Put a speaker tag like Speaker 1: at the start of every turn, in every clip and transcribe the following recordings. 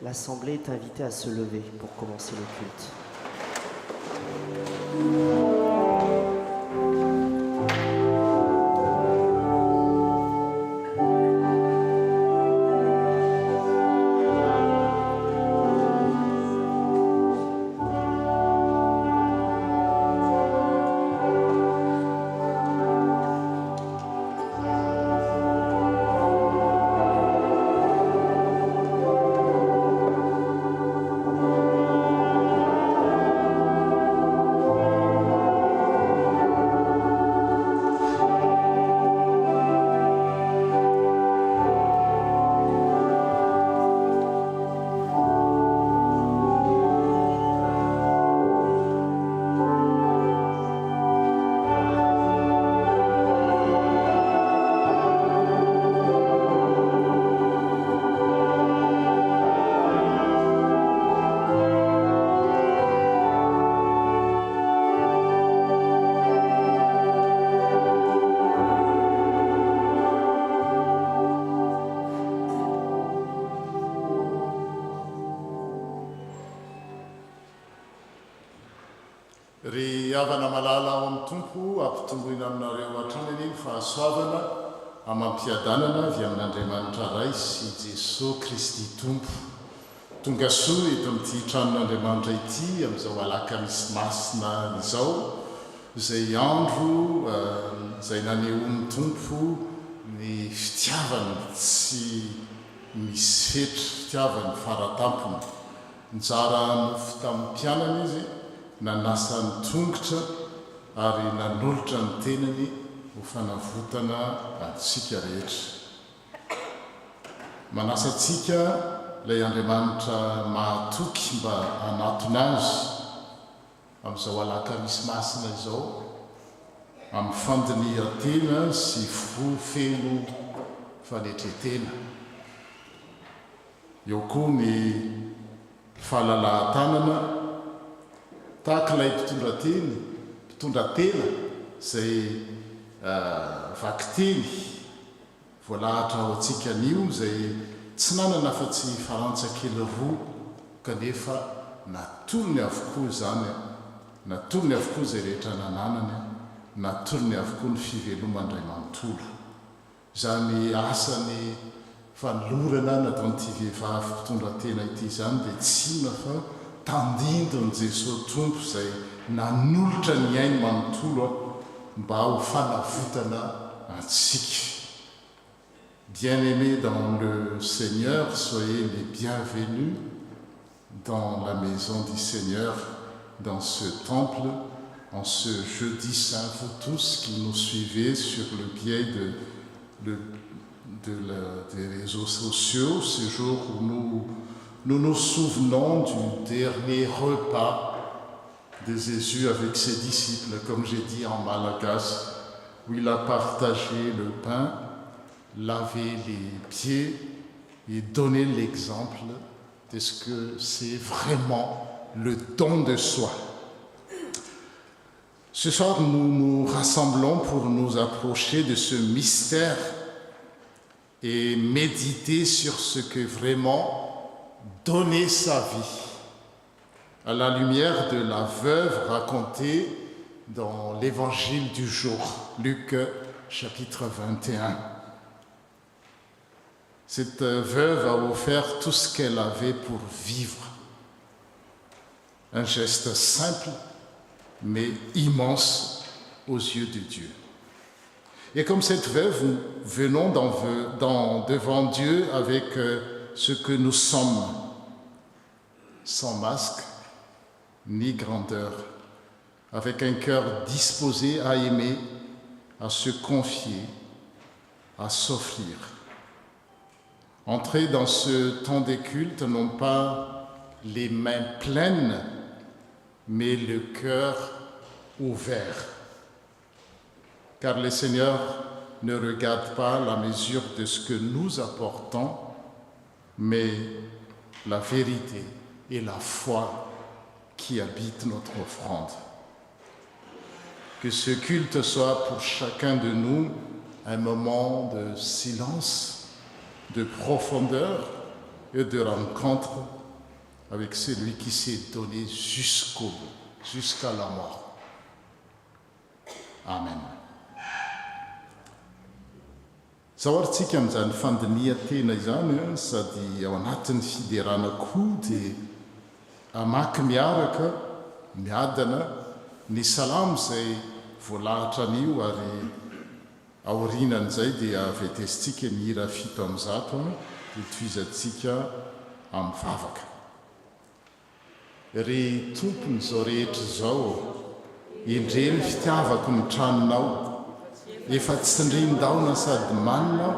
Speaker 1: L'Assemblée est invitée à se lever pour commencer le culte.
Speaker 2: Ry havana malala ao amin'ny tompo ampitomboina aminareo hatrany any ny fahasoavana amampiadanana avy amin'Andriamanitra ray sy Jesosy Kristy tompo. Tonga soa eto amin'ity tranon'Andriamanitra ity amin'izao alakamisy masina izao, izay andro izay nanehoan'ny tompo ny fitiavany tsy misy fetra, fitiavany faratampony. Nitsara nofo tamin'ny mpianana izy, nanasany tongotra ary nanolotra ny tenany ho fanavotana antsika rehetra. Manasa antsika ilay Andriamanitra mahatoky mba hanatona azy amin'izao alakamisy masina izao, amin'ny fandinihan-tena sy fofeno fanetretena. Eo koa ny fahalala-tanana tahaka ilay mpitondra-tena izay vakiteny voalahatra ao antsika anio, izay tsy nanana fa-tsy farantsakely roa kanefa natolony avokoa izany, natolony avokoa izay rehetra nananany, natolony avokoa ny fivelomandray manontolo. Izany asany fanolorana nataon'ity vehivavy mpitondra-tena ity izany dia tsy inona fa tandindony Jesosy tompo izay nanolotra ny ainy manontolo mba ho fanavotana antsika. Bien-aimés dans le Seigneur, soyez les bienvenus dans la maison du Seigneur, dans ce temple, en ce jeudi saint, vous tous qui nous suivez sur le biais des réseaux sociaux, ce jour où nous nous souvenons du dernier repas de Jésus avec ses disciples, comme j'ai dit en malagasy, où il a partagé le pain, lavé les pieds et donné l'exemple de ce que c'est vraiment le don de soi. Ce soir, nous nous rassemblons pour nous approcher de ce mystère et méditer sur ce que vraiment donner sa vie à la lumière de la veuve racontée dans l'évangile du jour, Luc chapitre 21. Cette veuve a offert tout ce qu'elle avait pour vivre. Un geste simple, mais immense aux yeux de Dieu. Et comme cette veuve, nous venons devant Dieu avec ce que nous sommes, sans masque ni grandeur, avec un cœur disposé à aimer, à se confier, à s'offrir. Entrer dans ce temps des cultes, non pas les mains pleines, mais le cœur ouvert. Car le Seigneur ne regarde pas la mesure de ce que nous apportons, mais la vérité et la foi qui habitent notre offrande. Que ce culte soit pour chacun de nous un moment de silence, de profondeur et de rencontre avec celui qui s'est donné jusqu'au bout, jusqu'à la mort. Amen. Zahoarintsika amin'izany fandinihan-tena izany sady ao anatin'ny fiderana koa dia amaky miaraka miadana ny salamo izay voalahatra an'io ary aorinan'izay dia avetesintsika ny hira 700 dia toizantsika amin'ny vavaka. Ry tompony izao rehetra izao, indreny fitiavako ny tranonao, efa tsindrin-daona sady manina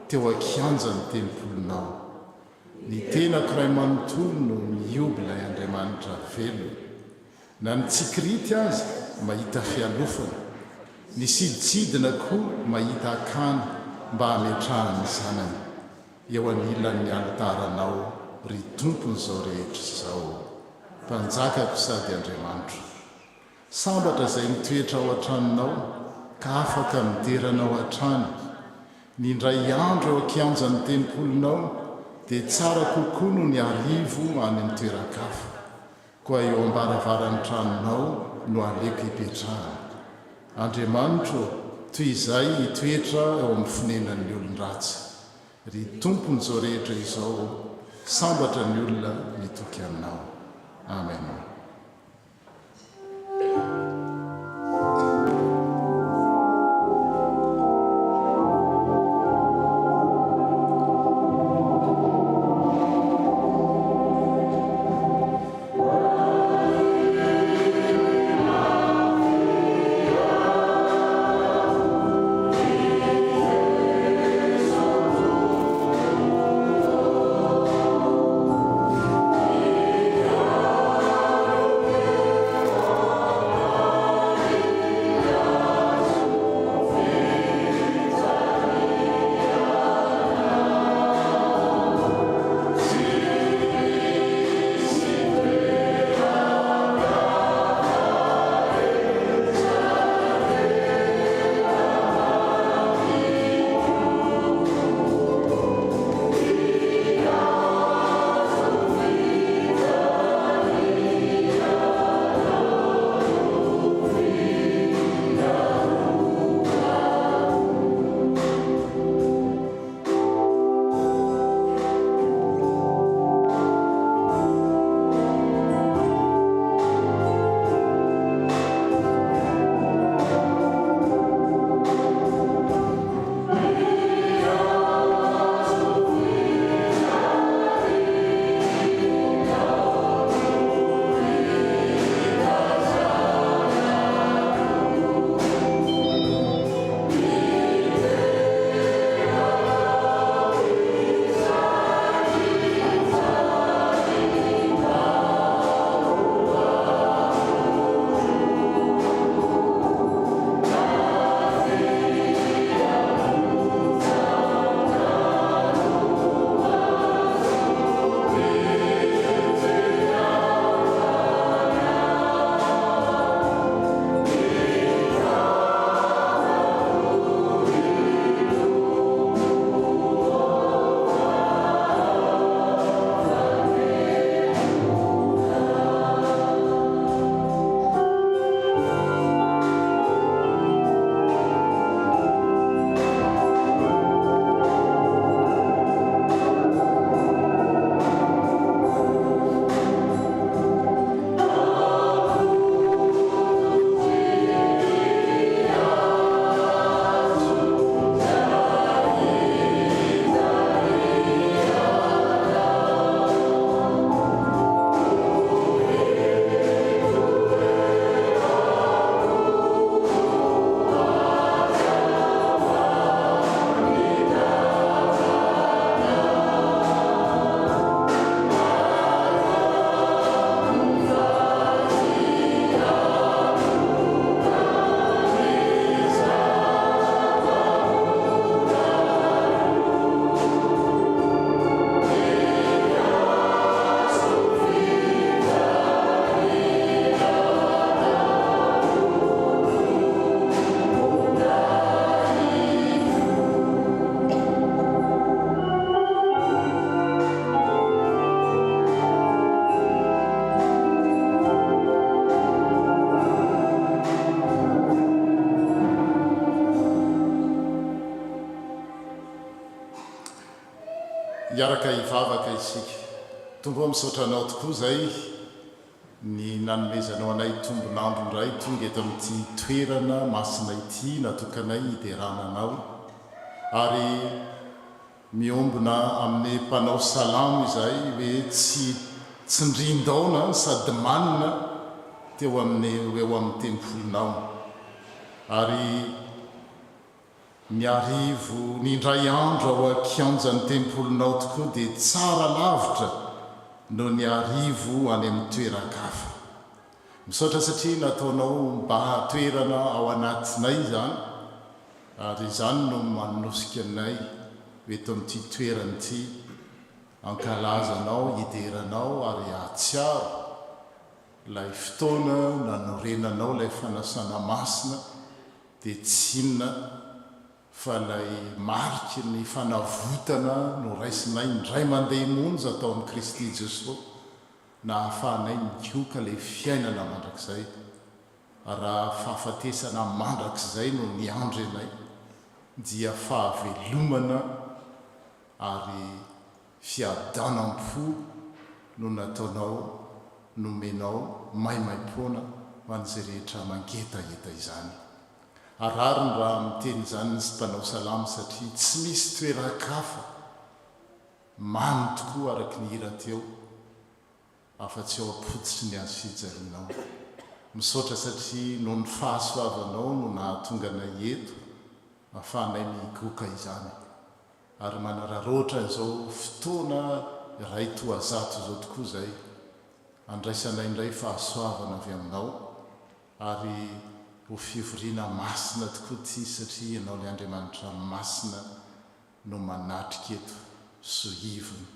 Speaker 2: teo akianja ny tempolonao. Ny tenako ray manontolo no miobila Andriamanitra velona, na ny tsikirity azy mahita fialofana, ny siditsidina koa mahita akany mba hametrahany zanany. Eo anilan'ny altaranao ry tompony izao rehetra izao, mpanjakako sady Andriamanitra. Sambatra izay mitoetra ao an-tranonao ka afaka mideranao an-trany. Ny indray andro eo akianjan'ny tempolonao dia tsara kokoa no ny arivo any amin'ny toeran-kafa, koa eo ambaravaran'ny tranonao no aleko hipetrahana. Andriamanitra, toy izay hitoetra eo amin'ny fonenan'ny olon-dratsy. Ry tompony izao rehetra izao, sambatra ny olona mitoky aminao. Amen. hivavaka isika tombo misaotranao tokoa zay ny nanomezanao anay tombonandro ndray tonga eto amin'ity toerana masina ity natokanay hiderananao ary miombona amin'ny mpanao salamo izay hoe tsy tsindrindaona sady manina teo amin'ny tempolonao ary niarivo nindray andro ao akianjan'ny tempolinao tokoa dia tsara lavitra no niarivo any amin'ny toeran-kafa misaotra satria nataonao mba toerana ao anatinay zany ary zany no manosika anay eto amin'ity toerana ity ankalazanao hideranao ary atsiaro ilay fotoana nanorenanao ilay fanasana masina dia tsinona fa ilay mariky ny fanavotana no raisinay indray mandeha monja atao amin'i Kristy Jesosy na hahafahanay mikoka ilay fiainana mandrakizay raha fahafatesana mandrakizay no niandrenay dia fahavelomana ary fiadanam-po no nataonao nomenao maimaim-poana ho an'izay rehetra mangetaheta izany arariny raha miteny izany sy mpanao salamo satria tsy misy toeran-kafa mamy tokoa araky ny hira teo afa-tsy ao ampotitry ny azy fijalianao misaotra satria no ny fahasoavanao no nahatonga anay eto ahafahanay migoka izany ary manararoatra izao fotoana ray toazato izao tokoa zay andraisanay indray fahasoavana avy aminao ary ho fivoriana masina tokoa ty satria ianao le Andriamanitra masina no manatrika eto sohivony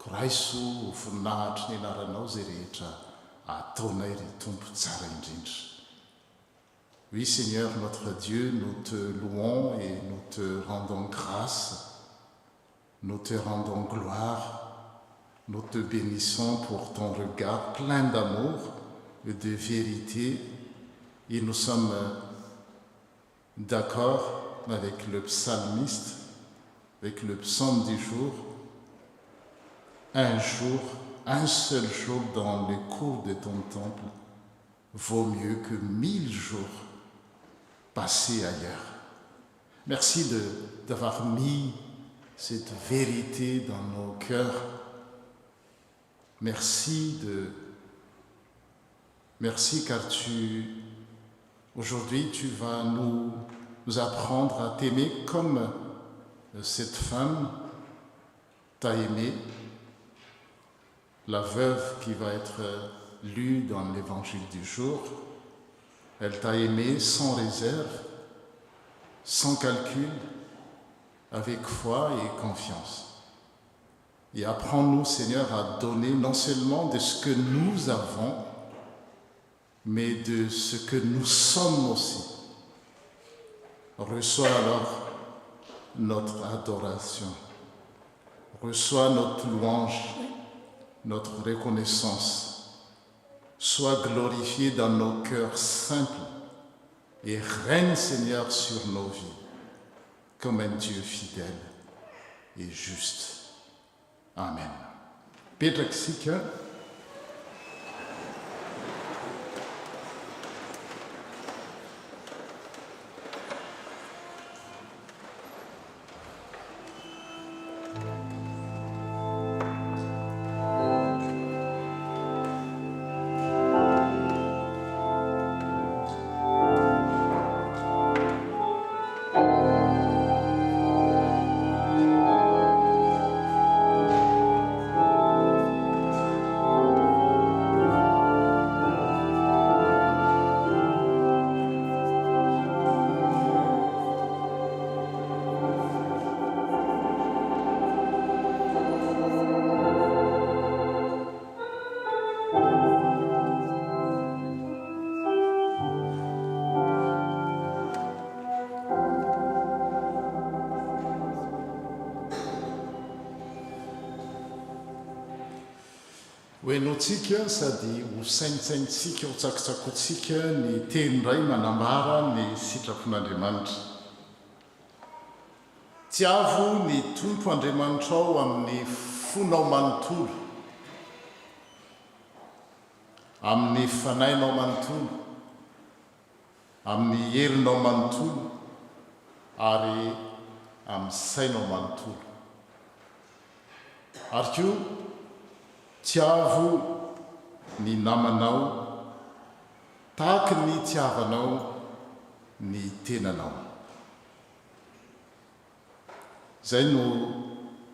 Speaker 2: koraiso ho voninahitry ny anaranao zay rehetra ataonay ry tompo tsara indrindra. Oui Seigneur notre Dieu, nous te louons et nous te rendons grâce, nous te rendons gloire, nous te bénissons pour ton regard plein d'amour et de vérité. Et nous sommes d'accord avec le psalmiste, avec le psaume du jour. Un seul jour dans les cours de ton temple vaut mieux que 1000 jours passés ailleurs. Merci d'avoir mis cette vérité dans nos cœurs. Merci car aujourd'hui tu vas nous apprendre à t'aimer comme cette femme t'a aimé, la veuve qui va être lue dans l'évangile du jour. Elle t'a aimé sans réserve, sans calcul, avec foi et confiance. Et apprends-nous, Seigneur, à donner non seulement de ce que nous avons, mais de ce que nous sommes aussi. Reçois alors notre adoration. Reçois notre louange, notre reconnaissance. Sois glorifié dans nos cœurs simples et règne, Seigneur, sur nos vies comme un Dieu fidèle et juste. Amen. Petraksika. Hoenotsika sady ho saintsaintsika ho tsakotsakotsika ny teny ray manambara ny sitrapon'Andriamanitra. Tiavo ny tompo Andriamanitra ao amin'ny fonao manontolo amin'ny fanainao manontolo amin'ny herinao manontolo ary amin'ny sainao manontolo ary ko tiavo ny namanao tahaky ny tiavanao ny tenanao. Zay no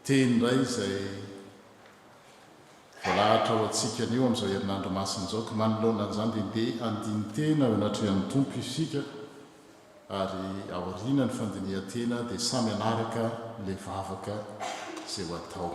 Speaker 2: teny ray izay voalahatra ho atsika anio amin'izao herinandro masina izao ka manoloana an'izany dia andiny tena eo anatrehan'ny tompo isika ary aoriana ny fandinihan-tena dia samy anaraka le vavaka izay ho atao.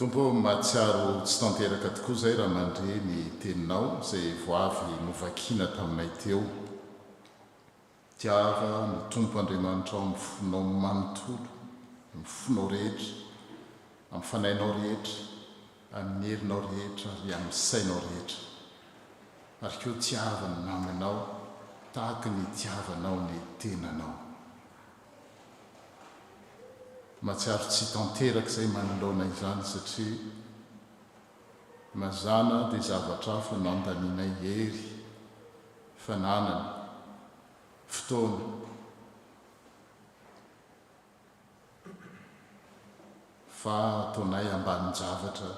Speaker 2: Tompo mahatsiaro tsy tanteraka tokoa zay raha mandre ny teninao izay voavy novakina taminay teo. Tiava ny tompo Andriamanitra ao amin'ny fonao manontolo, amin'ny fonao rehetra, amin'ny fanainao rehetra, amin'ny herinao rehetra ary amin'ny sainao rehetra. Ary koa tiava ny namanao tahaka ny tiavanao ny tenanao. Mahatsiaro tsy tanteraka izay manoloana izany satria mazana dia zavatra hafa nandaninay hery, fananana, fotoana. Fa ataonay ambanin-javatra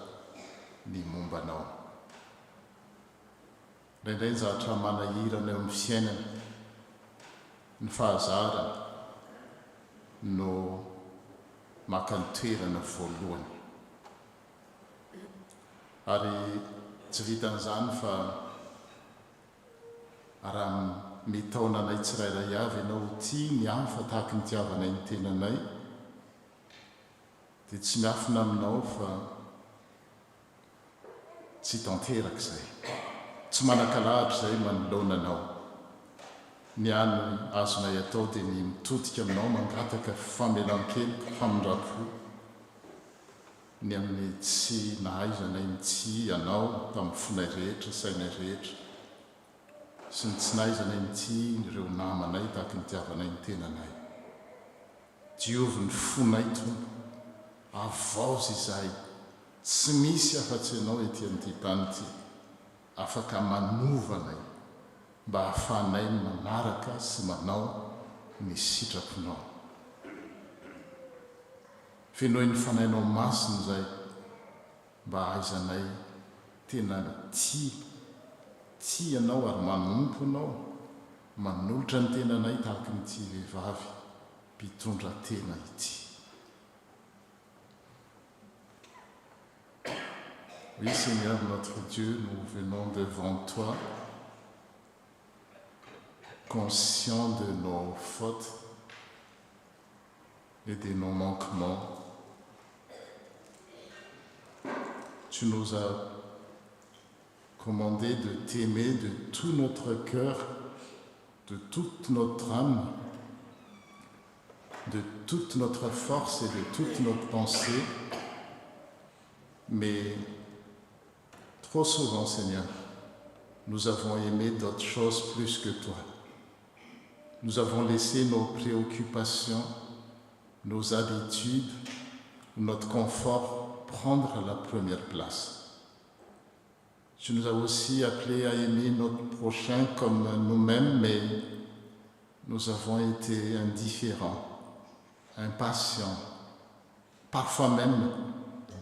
Speaker 2: ny mombanao. Indraindray ny zavatra manahirana eo amin'ny fiainana, ny fahazarana no maka ny toerana voalohany. Ary tsy vitan'izany fa raha mitaona anay tsirairay avy ianao tia ny hafa tahaka ny tiavanay ny tenanay dia tsy miafina aminao fa tsy tanteraka izay, tsy manakalahatra izay manoloana anao. Ny any azonay atao dia ny mitodika aminao mangataka famelan-keloka, famindrapo ny amin'ny tsy nahaizanay ny tsy ianao tamin'ny fonay rehetra, sainay rehetra sy ny tsy nahaizanay ny tsy ireo namanay tahaka ny tiavanay ny tenanay. Diovy ny fonay tompo, avaozy izay tsy misy afa-tsy ianao ety amin'ity tany ity, afaka manovanay mba hahafahanay manaraka sy manao ny sitraponao. Fenohy ny fanainao masina izay mba hahaizanay tena tia ianao ary manompo anao, manolotra ny tenanay tahaka nyity vehivavy mpitondra tena ity. Oui, Seigneur notre Dieu, nous venons devant toi, conscients de nos fautes et de nos manquements. Tu nous as commandé de t'aimer de tout notre cœur, de toute notre âme, de toute notre force et de toute notre pensée. Mais trop souvent, Seigneur, nous avons aimé d'autres choses plus que toi. Nous avons laissé nos préoccupations, nos habitudes, notre confort prendre la première place. Tu nous as aussi appelés à aimer notre prochain comme nous-mêmes, mais nous avons été indifférents, impatients, parfois même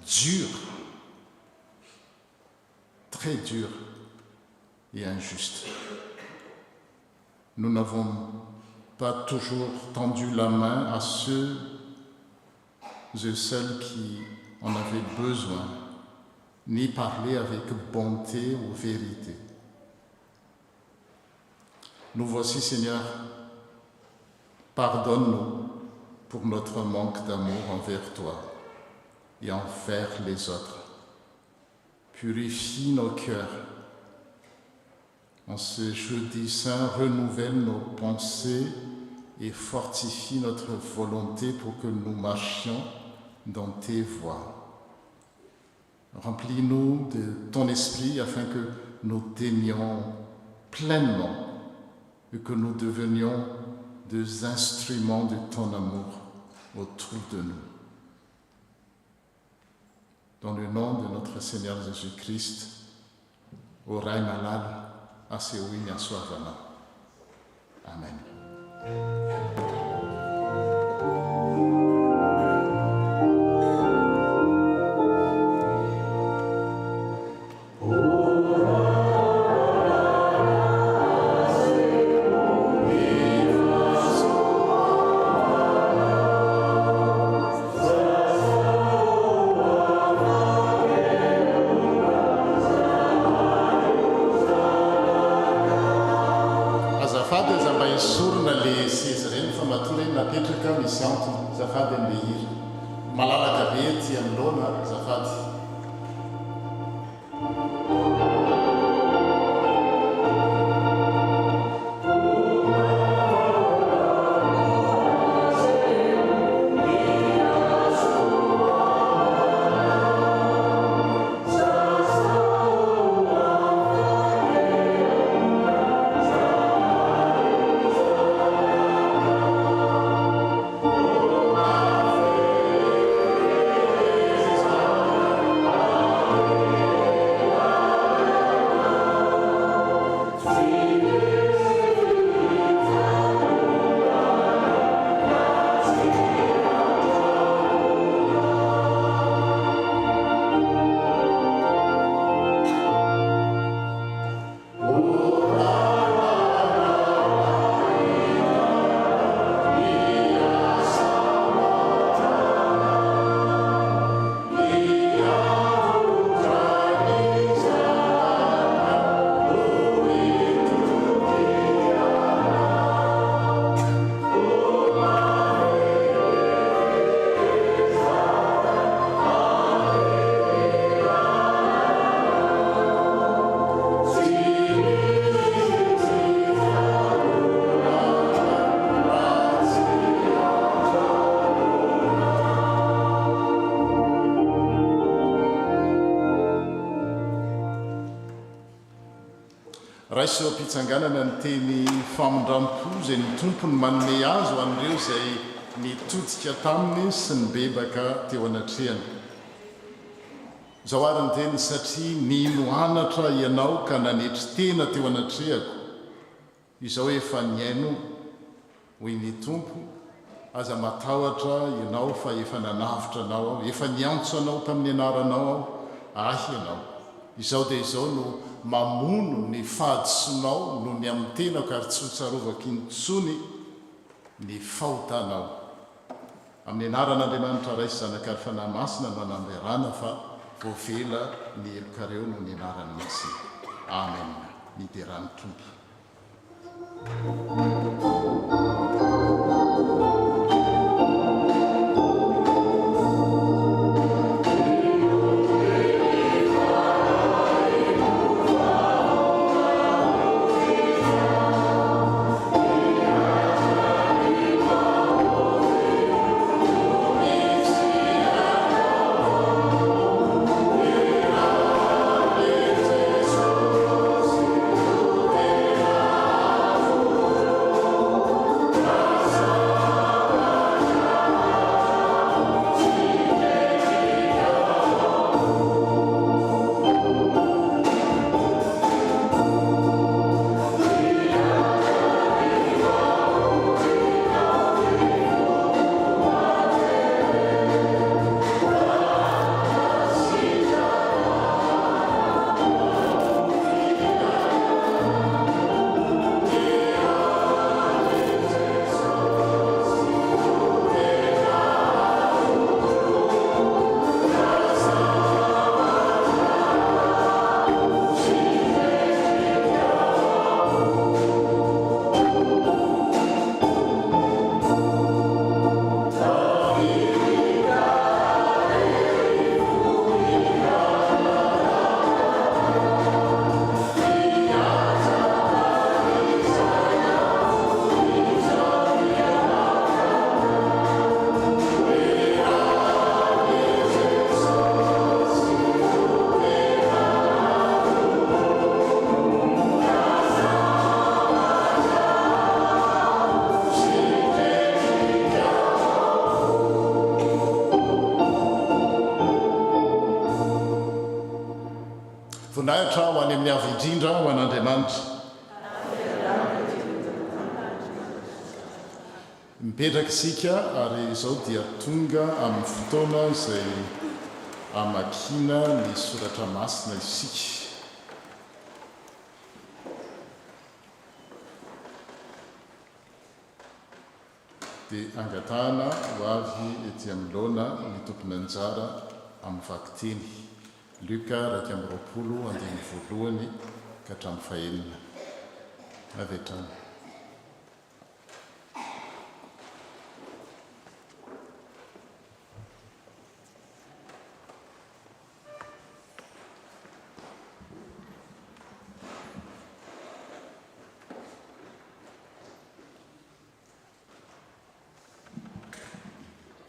Speaker 2: durs, très durs et injustes. Nous n'avons pas toujours tendu la main à ceux et celles qui en avaient besoin, ni parlé avec bonté ou vérité. Nous voici, Seigneur, pardonne-nous pour notre manque d'amour envers toi et envers les autres. Purifie nos cœurs en ce jeudi saint, renouvelle nos pensées et fortifie notre volonté pour que nous marchions dans tes voies. Remplis-nous de ton esprit afin que nous t'aimions pleinement et que nous devenions des instruments de ton amour autour de nous. Dans le nom de notre Seigneur Jésus-Christ, orai malal, aseui nyasuavana. Amen. Zafady am'le hira malalaka be ty am'lona zafady. Raisy am-pitsanganana ny teny famondrampo zay ny tompony manome azy ho an'ireo izay nitodika taminy sy ny bebaka teo anatrehany. Zao ary ny teny satria ninoanatra ianao ka nanetry tena teo anatrehako. Izao efa niaino hoy ny tompo, aza matahotra ianao fa efa nanavitra anao aho, efa niantso anao tamin'ny anaranao aho, ahy ianao. Izao dia izao no mamono ny fahadisonao no ny amin'ny tenako ary tsy ho tsarovako intsony ny fahotanao. Amin'ny anaran'Andriamanitra ray sy zanaka ary fanahy masina no anamberana fa voavela ny elokareo no ny anarany masina. Amen. Niderany tompo.
Speaker 3: Oh
Speaker 2: manahitra ho any amin'ny avy indrindra ho an'Andriamanitra. Mipetraka isika ary izao dia tonga amin'ny fotoana izay amakina ny soratra masina isika. Dia angatahana ho avy ety amin'ny loana ny tompony anjara amin'ny vakiteny. Luka 2:1 ka hatramin'ny 4. Avy hatrany.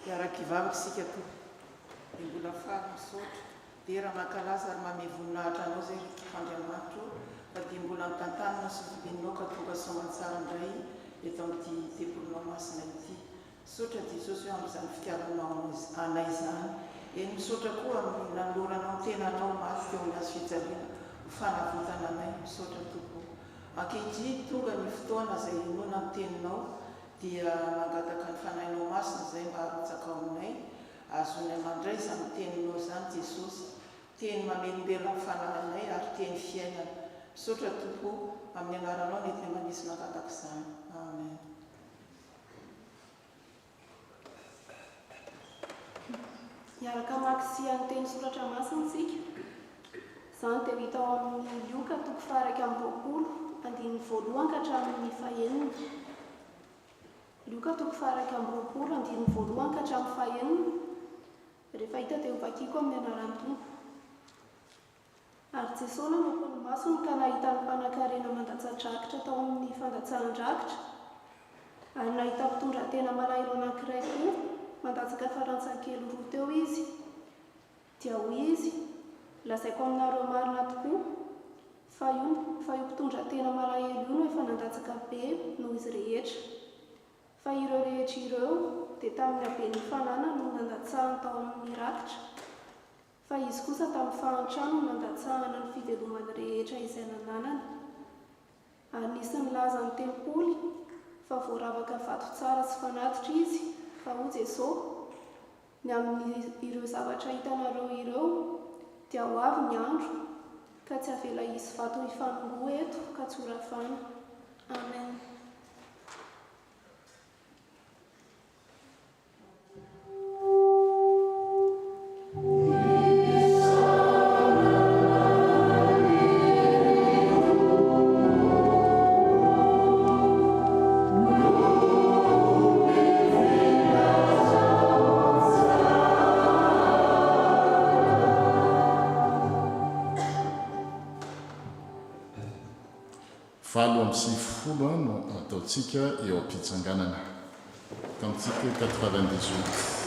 Speaker 3: Iara-kivavaka isika to, dia mbola faly misaotra, dia raha mankalaza ary manome voninahitra anao izay Andriamanitra, fa dia mbola mitantanana sy vilinao ka tonga soamantsara indray eto amin'ity tempolinao masina ity. Misaotra Jesosy eo amin'izany fitiavanao anay izany. Eny misaotra koa amin'ny nanoloranao ny tenanao maty teo amin'ny hazo fijaliana ho fanavotana anay. Misaotra Tompo. Ankehitriny tonga ny fotoana izay noana amin'ny teninao, dia mangataka ny fanahinao masina izay mba harotsaka ao aminay, azonay mandray izany teninao izany Jesosy, teny mamelombelona amin'ny fanananay ary teny fiainana. Misaotra Tompo, amin'ny anaranao ny etiny manisy mangataka izany. Amen.
Speaker 4: Miaraka mamaky ny teny soratra masina isika. Izany dia hita ao amin'ny Luka 2:20 ka hatramin'ny 4. Luka 2:20 ka hatramin'ny 4. Rehefa hita dia hovakiako amin'ny anaran'ny Tompo. Ary Jesosy nampony masony ka nahita ny mpanan-karena mandatsa-drakitra tao amin'ny fandatsahan-drakitra, ary nahita mpitondra tena malahelo anankiray koa mandatsaka farantsakely roa teo izy. Dia hoy izy, lazaiko aminareo marina tokoa fa io mpitondra tena malahelo io no efa nandatsaka be noho izy rehetra. Fa ireo rehetra ireo dia tamin'ny habeny fanana no nandatsahany tao amin'ny rakitra, fa izy kosa tamin'ny fahantrano no nandatsahana ny fivelomany rehetra izay nananany. Ary nisy nilaza ny tempoly fa voaravaka vato tsara sy fanatitra izy, fa ho Jesosy, ny amin'ny ireo zavatra hitanareo ireo dia ho avy ny andro, ka tsy avela hisy vato hifanongo eto ka tsy horafana. Amen.
Speaker 2: Valo amby sivifolo no ataontsika eo am-pitsanganana. Cantique 98.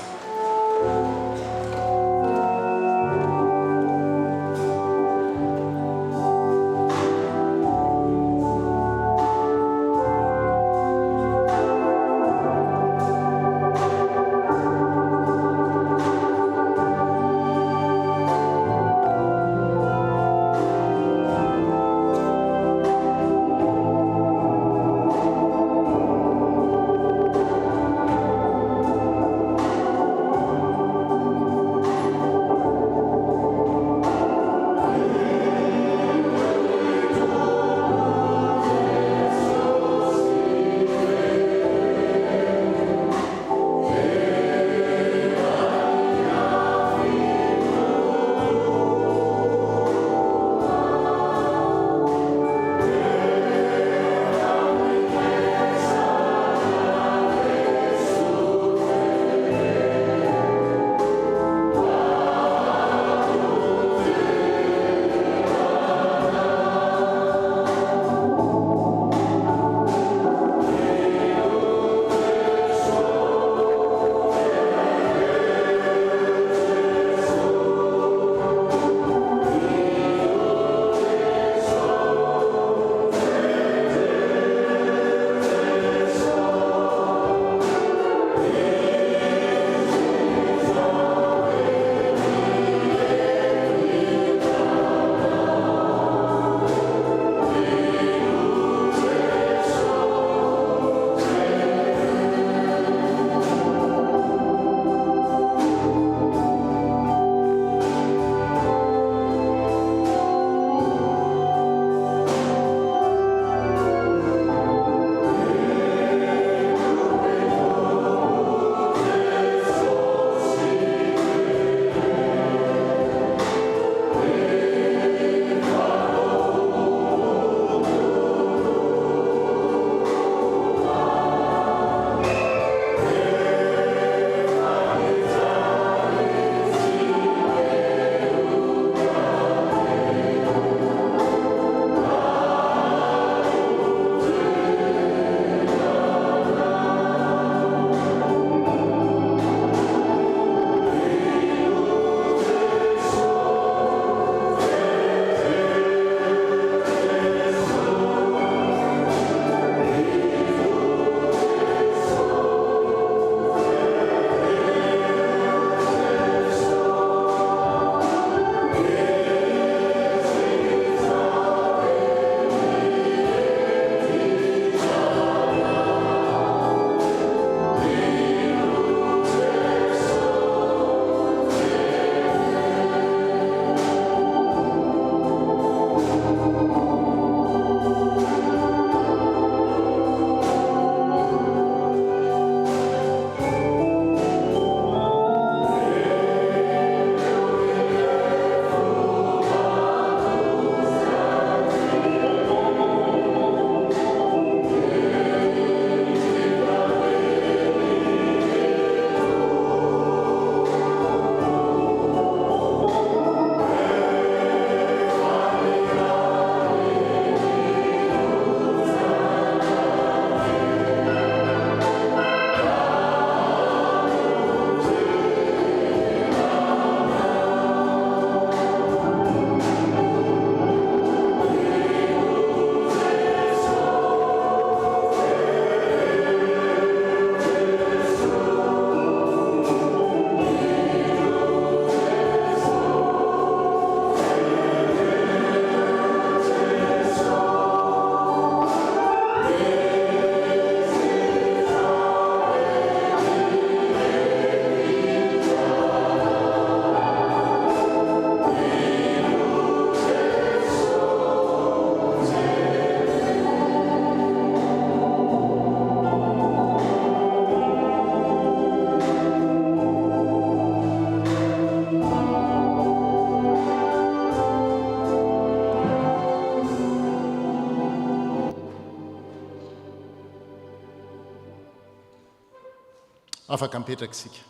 Speaker 2: afaka mipetraka isika.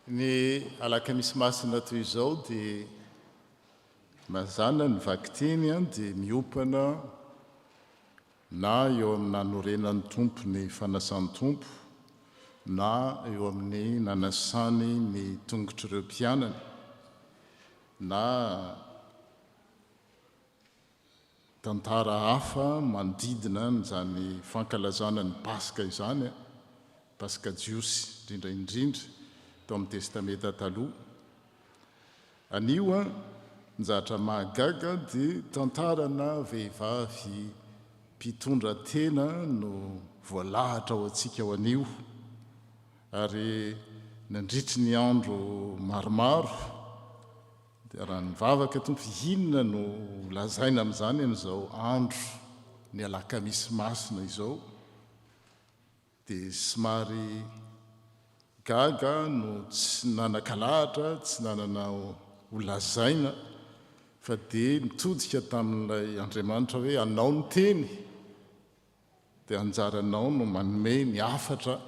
Speaker 2: Ny alakamisy masina toy izao dia mazana ny vakiteny dia miopana na eo amin'ny nanorenan'ny tompo ny fanasan'ny tompo na eo amin'ny nanasany ny tongotr'ireo mpianany na tantara hafa manodidina n'izany fankalazana ny paska izany, paska jiosy indrindra tao amin'ny testamenta taloha. Anio ny zatra mahagaga dia tantarana vehivavy mpitondra tena no voalahatra ao antsika ao anio, ary nandritry ny andro maromaro dia raha nivavaka tompo inona no lazaina amin'izany amin'izao andro ny alakamisy masina izao, dia somary gaga no tsy nanan-kalahatra, tsy nanana ho lazaina, fa dia mitodika tamin'ilay Andriamanitra hoe anao ny teny dia anjaranao no manome ny afatra,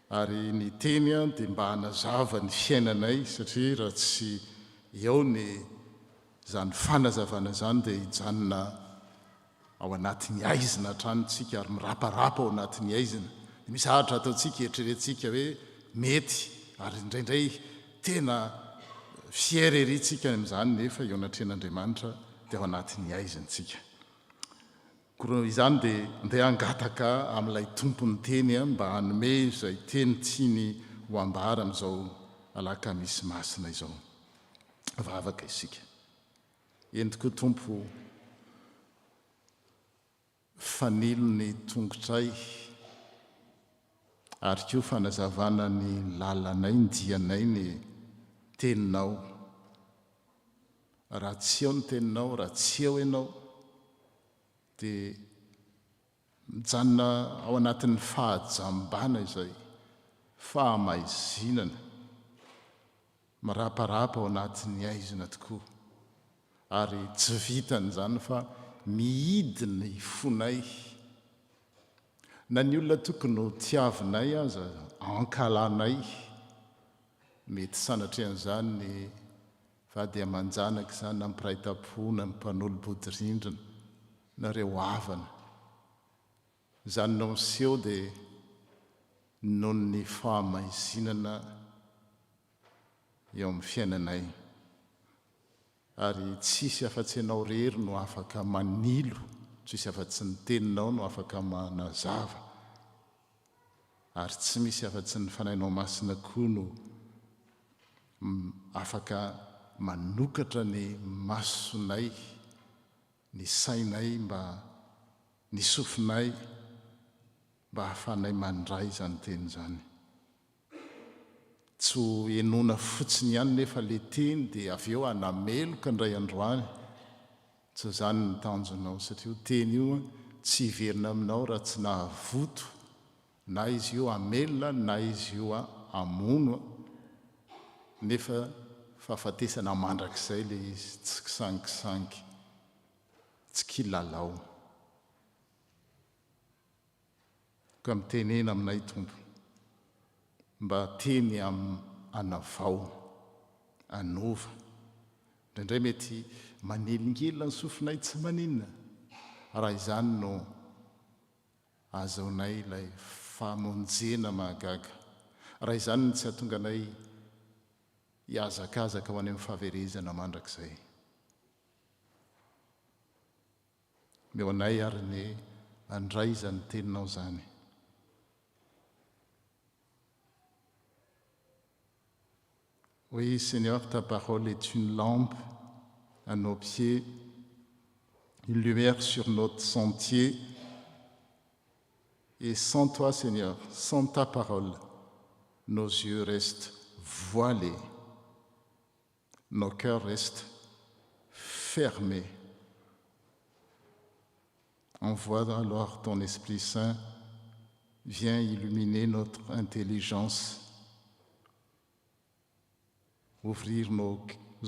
Speaker 2: ary ny teny dia mba hanazava ny fiainanay, satria raha tsy eo ny zany fanazavana zany dia hijanona ao anatin'ny aizina hatranytsika ary miraparapa ao anatin'ny aizina. Misy ahatra ataontsika eritreretintsika hoe mety, ary indraindray tena fier erytsika amin'izany, nefa eo anatren'Andriamanitra dia ao anatin'ny aizintsika. Izany dia andeha hangataka amin'ilay tompony teny mba hanome izay teny tiany ho ambara amin'izao alakamisy masina izao. Vavaka isika. Entiko tompo fanilo ny tongotray, ary koa fanazavana ny lalanay, ny dianay, ny teninao. Raha tsy eo ny teninao, raha tsy eo ianao, dia mijanona ao anatin'ny fahajambana izay, fahamaizinana, maraparapa ao anatin'ny aizina tokoa, ary tsy vitan'izany fa mihidy ny fonay. Na ny olona tokony ho tiavinay aza ankalanay, mety sanatrean'izany ny vady aman-janaka izany, na mipiraitapo, na mpanolobodyrindrina, nareo havana. Izany no miseho dia noho ny fahamaizinana eo amin'ny fiainanay, ary tsisy afa-tsy ianao rery no afaka manilo, tsisy afa-tsy ny teninao no afaka manazava, ary tsy misy afa-tsy ny fanainao masina koa no afaka manokatra ny masonay, ny sainay, mba ny sofinay, mba hahafanay mandray izany teny izany. Tsy ho enona fotsiny ihany nefa le teny dia avy eo anameloka indray androany, tsy izany ny tanjonao, satria teny io tsy hiverina aminao raha tsy nahavoto, na izy io amelona, na izy io amono, nefa fahafatesana mandrakizay le izy, tsy kisankisanky, tsy kilalao. Ka mitenena aminay tompo, mba teny anavao, anova. Indraindray mety manelingely ny sofinay tsy maninona, raha izany no azaonay ilay famonjena mahagaga, raha izany no tsy hahatonga anay hiazakazaka ho any amin'ny fahaverezana mandrakizay. Meo anay ary ny andray izany teninao izany. Oui, Seigneur, ta parole est une lampe à nos pieds, une lumière sur notre sentier. Et sans toi, Seigneur, sans ta parole, nos yeux restent voilés, nos cœurs restent fermés. Envoie alors ton Esprit Saint, viens illuminer notre intelligence, ouvrir nos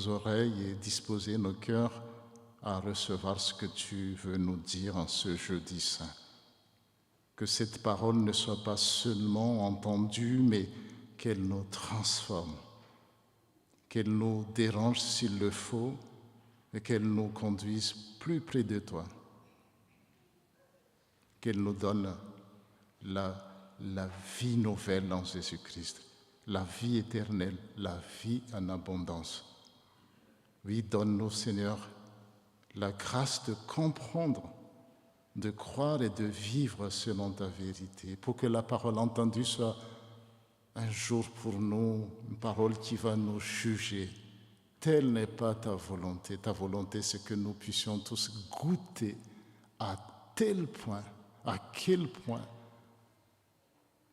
Speaker 2: oreilles et disposer nos cœurs à recevoir ce que tu veux nous dire en ce jeudi saint. Que cette parole ne soit pas seulement entendue, mais qu'elle nous transforme, qu'elle nous dérange s'il le faut et qu'elle nous conduise plus près de toi, qu'elle nous donne la vie nouvelle en Jésus-Christ, la vie éternelle, la vie en abondance. Oui, donne-nous, Seigneur, la grâce de comprendre, de croire et de vivre selon ta vérité, pour que la parole entendue soit un jour pour nous une parole qui va nous juger. Telle n'est pas ta volonté. Ta volonté, c'est que nous puissions tous goûter à tel point, à quel point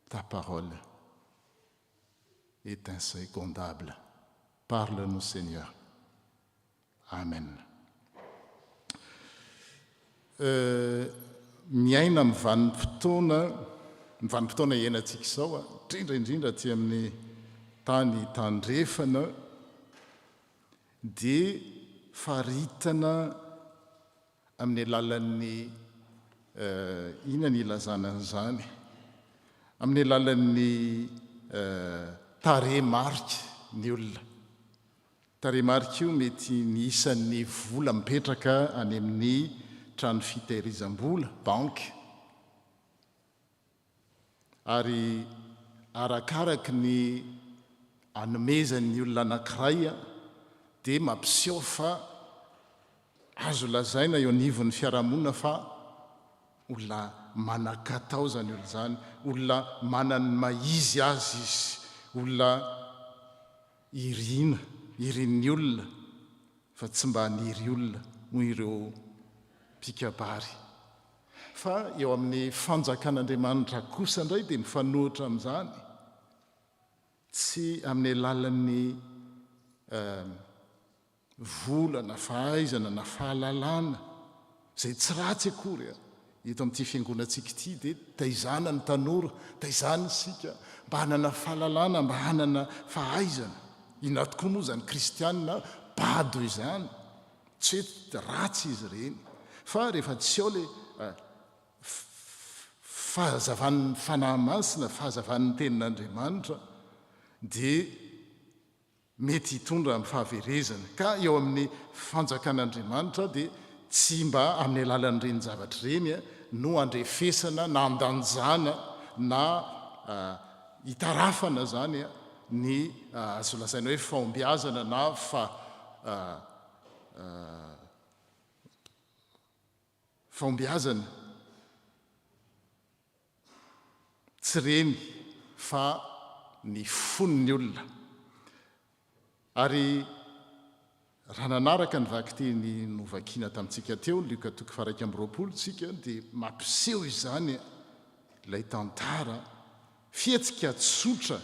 Speaker 2: ta parole est insecondable. Parle-nous, Seigneur. Amen. Miaina amin'ny vanim-potoana iainantsika izao, indrindra ty amin'ny tany tandrefana, dia faritana amin'ny alalan'ny inona ny ilazana an'izany, amin'ny alalan'ny tarehimarika ny olona. Tarehimarika io mety ny isan'ny vola mipetraka any amin'ny trano fitehirizam-bola, banky, ary arakaraky ny anomezan'ny olona anankiray dia mampiseho fa azo lazaina eo anivon'ny fiarahamonina fa olona manan-katao zany olo zany, olona manany maizy azy izy, olona irin'ny olona fa tsy mba niry olona hoy ireo mpikabary. Fa eo amin'ny fanjakan'Andriamanitra kosa indray dia mifanohitra amin'izany, tsy amin'ny alalan'ny vola na fahaizana na fahalalana izay tsy ratsy akory eto amin'ity fiangonantsika ity, dia taizana ny tanora, taizana isika mba hanana fahalalana, mba hanana fahaizana. Inona tokoa moa zany kristianina bado izany, tsy hoe ratsy izy ireny, fa rehefa tsy ao ilay fahazavan'ny fanahy masina, fahazavan'ny tenin'Andriamanitra, dia mety hitondra amin'ny fahaverezana. Ka eo amin'ny fanjakan'Andriamanitra dia tsy mba amin'ny alalan'ireny zavatra ireny no andrefesana na andanjana na hitarafana zany ny azo lazaina hoe fahombiazana na fahombiazana. Tsy reny fa ny fon'ny olona. Ary raha nanaraka ny vakiteny novakiana tamintsika teo, Luka 2:20 tsika, dia mampiseho izany ilay tantara fihetsika tsotra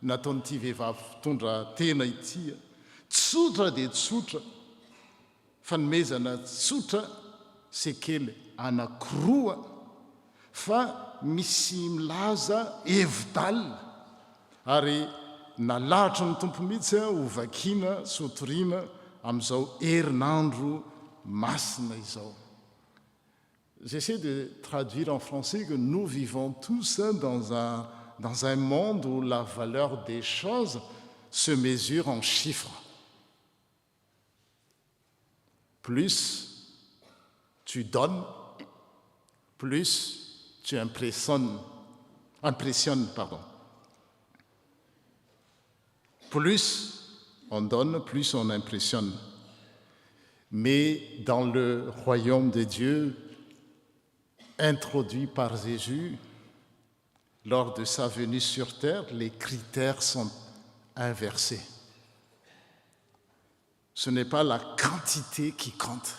Speaker 2: nataon'ity vehivavy mpitondra tena ity. Tsotra dia tsotra, fanomezana tsotra sekely anankiroa, fa misy milaza hevi-dalina, ary nalahatra ny tompo mihitsy ho vakiana sy hotoriana amin'izao herinandro masina izao. J'essaie de traduire en français que nous vivons tous dans un monde où la valeur des choses se mesure en chiffres. Plus tu donnes, plus tu impressionnes. Plus on donne, plus on impressionne. Mais dans le royaume de Dieu, introduit par Jésus, lors de sa venue sur terre, les critères sont inversés. Ce n'est pas la quantité qui compte,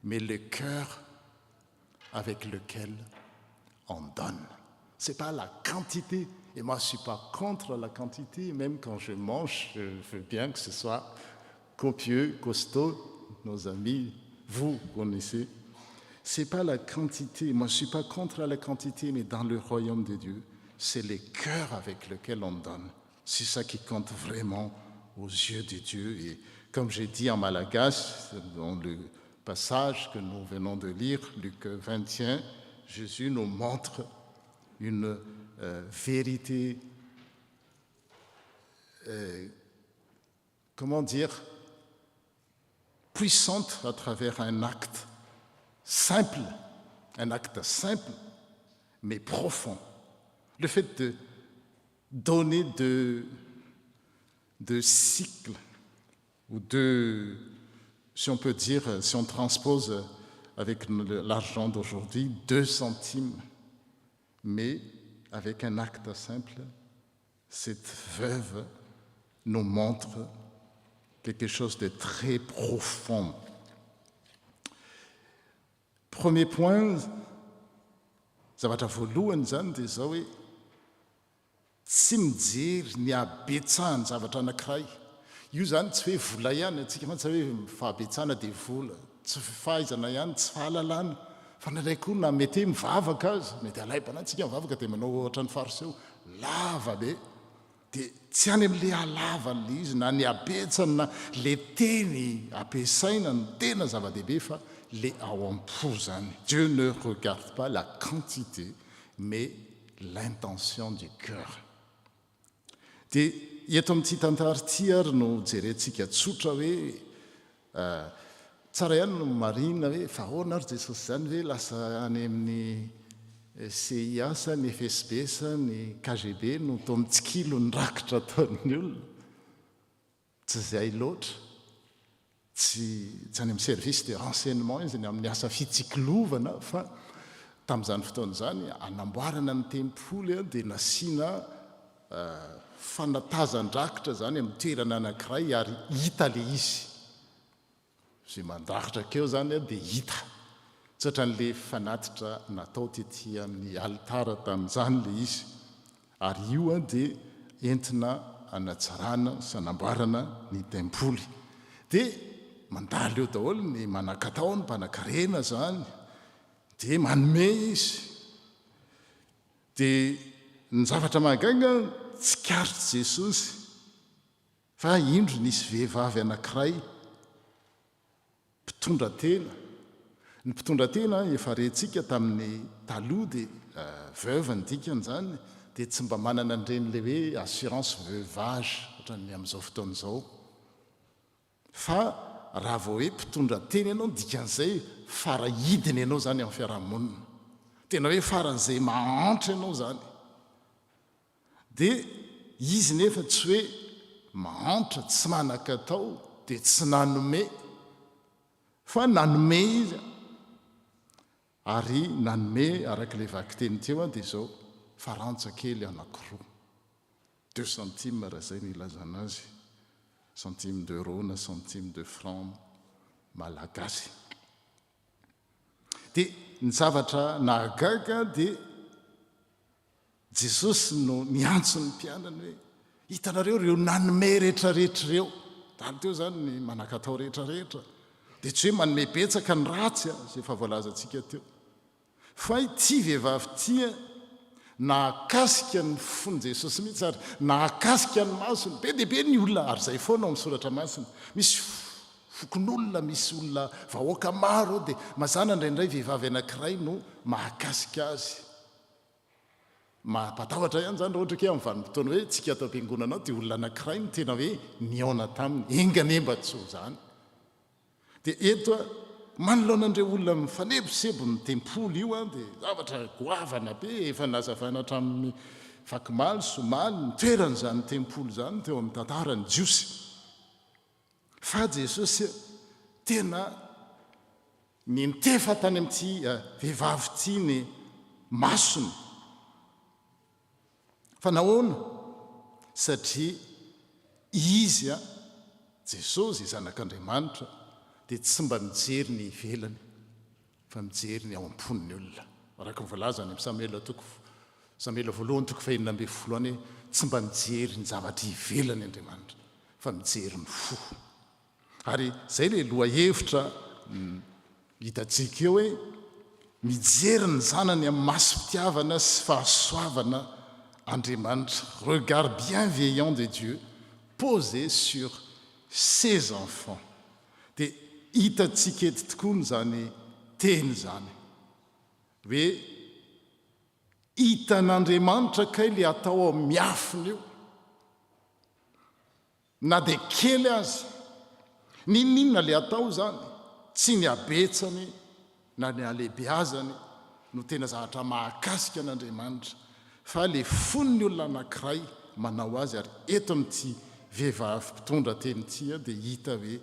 Speaker 2: mais le cœur avec lequel on donne. Ce n'est pas la quantité. Et moi, je ne suis pas contre la quantité. Même quand je mange, je veux bien que ce soit copieux, costaud. Nos amis, vous connaissez. Ce n'est pas la quantité. Moi, je ne suis pas contre la quantité, mais dans le royaume de Dieu, c'est le cœur avec lequel on donne. C'est ça qui compte vraiment aux yeux de Dieu. Et Comme j'ai dit en malagasy, dans le passage que nous venons de lire, Luc 21, Jésus nous montre une vérité, puissante à travers un acte simple, mais profond. Le fait de donner de cycles, ou si on peut dire, si on transpose avec l'argent d'aujourd'hui, 2 centimes, mais avec un acte simple, cette veuve nous montre quelque chose de très profond. Premier point, zavatra voalohany zany dia zao hoe tsy mijery ny abetsahany zavatra anankiray. Io zany tsy hoe vola ihany atsika fa tsy hoe fahabetsahana dia vola, tsy fahaizana ihany, tsy fahalalana, fa nalay koa na mety hoe mivavaka azy, mety alaibana antsika mivavaka dia manao ohatra ny fariseo lava be, dia tsy any amin'le halavana izy na ny abetsany na le teny ampiasaina ny tena zava-dehibe fa le ao am-po zany. Dieu ne regarde pas la quantité mais l'intention du cœur. Dia eto amin'ity tantara ity ary no jerentsika tsotra hoe tsara ihany no marina hoe fa ahoana ary Jesosy zany hoe lasa any amin'ny CIA sa ny FSB sa ny KGB no to mitsikilo ny rakitra ataon'ny olona. Tsy izay loatra, tsy any amin'ny service de renseignement izy ny amin'ny asa fitsikilovana, fa tamin'izany fotoana izany anamboarana ny tempoly dia nasiana fanatazan-drakitra zany amin'ny toerana anankiray ary hita le izy. Zay mandrakitra keo zany dia hita. Tsy ohatran'le fanatitra natao tetỳ amin'ny alitara tamin'izany le izy. Ary io dia entina hanatsarana sy hanamboarana ny tempoly. Dia mandalo eo daholo ny manan-katao, ny mpanan-karena zany, dia manome izy. Dia ny zavatra mahagaga tsy karitry Jesosy, fa indro nisy vehivavy anankiray mpitondra tena. Ny mpitondra tena efa rentsika tamin'ny taloha dia veuve ny dikany zany, dia tsy mba manana an'ireny le hoe assurance veuvage ohatran'ny amin'izao fotoana izao. Fa raha vao hoe mpitondra tena ianao dikan'izay farahidiny ianao zany amin'ny fiarahamonina, tena hoe faran'izay mahantra ianao zany. Dia izy nefa tsy hoe mahantra, tsy manan-katao, dia tsy nanome, fa nanome izy. Ary nanome arak'ilay vaky teny teo dia izao farantsa kely anankiroa, 2 centimes raha izay ny ilazana azy, centime d'euro na centime de franc malagasy. Dia ny zavatra nahagaga dia Jesosy no niantso ny mpianany hoe hitanareo ireo nanome rehetrarehetra ireo. Dalo teo zany ny manan-katao rehetrarehetra, dia tsy hoe manome betsaka ny ratsy izay efa voalazantsika teo, fa ity vehivavy ity nahakasika ny fony Jesosy mihitsy ary nahakasika ny masony. Be dia be ny olona, ary izay foana ao amin'ny soratra masina, misy fokon'olona, misy olona vahoaka maro dia mazana indraindray vehivavy anankiray no mahakasika azy. Mampatahotra ihany zany raha ohatra ke amin'ny vanim-potoana hoe tsika ato am-piangonana dia olona anankiray no tena hoe niaona taminy, enganemba-tsoa zany. Dia eto manoloanan'ireo olona mifaneposebo ny tempoly io dia zavatra goavana be, efa nazavana hatramin'ny vakimaly, somaly, ny toeran'izany tempoly zany teo amin'ny tantarany jiosy. Fa Jesosy tena nintefa tany amin'ity vehivavy ity ny masony. Fa nahoana? Satria izy Jesosy zanak'Andriamanitra dia tsy mba mijery ny ivelany fa mijery ny ao am-pon'ny olona. Araka ny voalaza any amin'ny Samuela voalohany 2:10 any, tsy mba mijery ny zavatra ivelany Andriamanitra fa mijery ny fo. Ary zay le loha-hevitra hitantsika eo hoe mijery ny zanany amin'ny masom-pitiavana sy fahasoavana Andriamanitra. Regard bienveillant de Dieu posé sur ses enfants. Dia hitantsika eto tokoa ny zany teny zany hoe hitan'Andriamanitra kay le atao ao miafina io na dia kely azy ninninona le atao zany tsy ny abetsany na ny alehibeazany no tena zavatra mahakasika an'Andriamanitra fa le fon'ny olona anankiray manao azy. Ary eto amin'ity vehivavy mpitondra teny ity dia hita hoe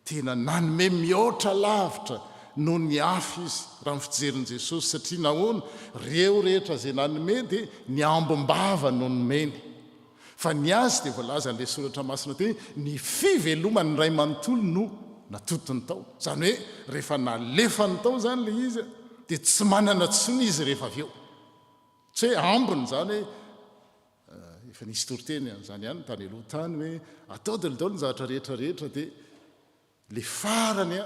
Speaker 2: tena nanome mihoatra lavitra no ny afy izy raha ny fijerin' Jesosy, satria nahoana reo rehetra zay nanome dia ny ambom-bava no nomeny. Fa ny azy dia voalaza n'ilay soratra masina teny ny fivelomany ray manontolo no natotony tao. Zany hoe rehefa nalefany tao zany le izy dia tsy manana tsony izy rehefa avy eo, tsy hoe ambiny zany hoe efa nisy toriteny zany ihany tany aloha tany hoe atao dalidaolo ny zavatra rehetrarehetra dia le farany a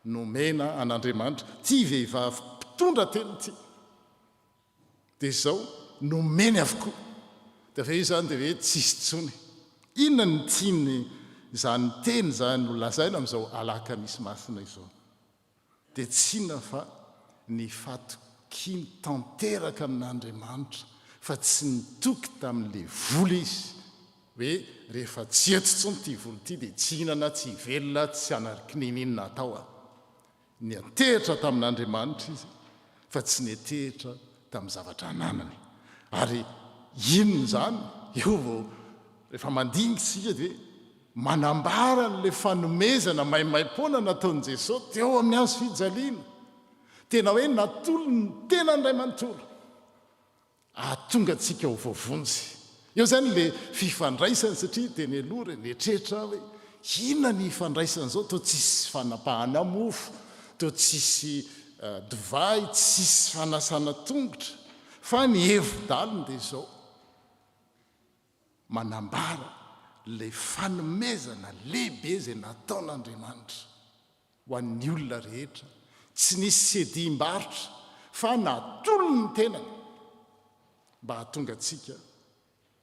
Speaker 2: nomena an'Andriamanitra ty vehivavy mpitondra teny ity dia izao nomeny avokoa. Dia fa io zany dia hoe tsisy tsony. Inona ny tiany zany teny zany no lazaina amin'izao alakamisy masina izao dia tsy inona fa ny fatokiny tanteraka amin'Andriamanitra fa tsy nitoky tamin'le vola izy hoe rehefa tsy eto tsony ty vola ity dia tsy hinana, tsy velona, tsy anariky ninina atao a. Ny atehitra tamin'Andriamanitra izy fa tsy ny atehitra tamin'ny zavatra ananany. Ary inony zany eo vao rehefa mandingitsika dia manambara n'le fanomezana maimaim-poana nataon'i Jesosy teo amin'ny azo fijaliana. Tena hoe natolo ny tena ny ray manontolo ahatonga antsika ho voavonjy. Eo zany le fifandraisany, satria teny aloha renetrehitra hoe inona ny ifandraisany zao, to tsisy fanapahana mofo, to tsisy divay, tsisy fanasana tongotra, fa ny hevi-daliny dia izao manambara le fanomezana lehibe zay nataon'Andriamanitra ho an'ny olona rehetra. Tsy nisy sedim-barotra fa natolo ny tenany mba hahatonga antsika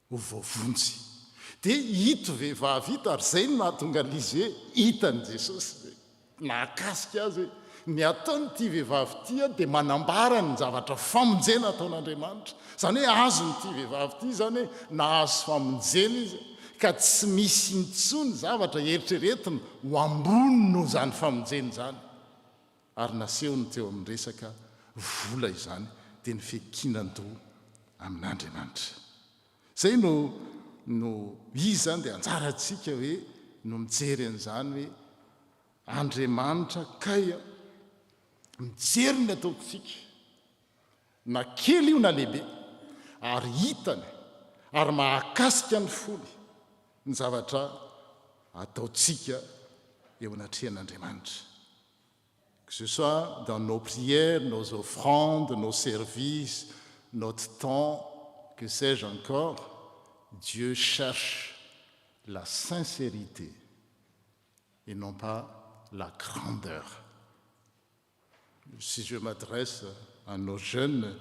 Speaker 2: ho voavonjy. Dia hito vehivavy hito, ary zay no nahatonga an'izy hoe hitan'i Jesosy nahakasika azy hoe ny ataony'ity vehivavy ity dia manambara ny zavatra famonjena ataon'Andriamanitra. Zany hoe azony'ity vehivavy ity zany hoe nahazo famonjena izy ka tsy misy intsony zavatra eritreretiny ho ambony no zany famonjeny zany. Ary nasehony teo amin'ny resaka vola izany dia ny fekinan-doha amin'Andriamanitra. Zay no izy zany dia anjarantsika hoe no mijery an'izany hoe Andriamanitra kay mijery ny ataontsika na kely io na lehibe, ary hitany ary mahakasika ny foly ny zavatra ataontsika eo anatrehan'Andriamanitra. Que ce soit dans nos prières, nos offrandes, nos services, notre temps, que sais-je encore, Dieu cherche la sincérité et non pas la grandeur. Si je m'adresse à nos jeunes,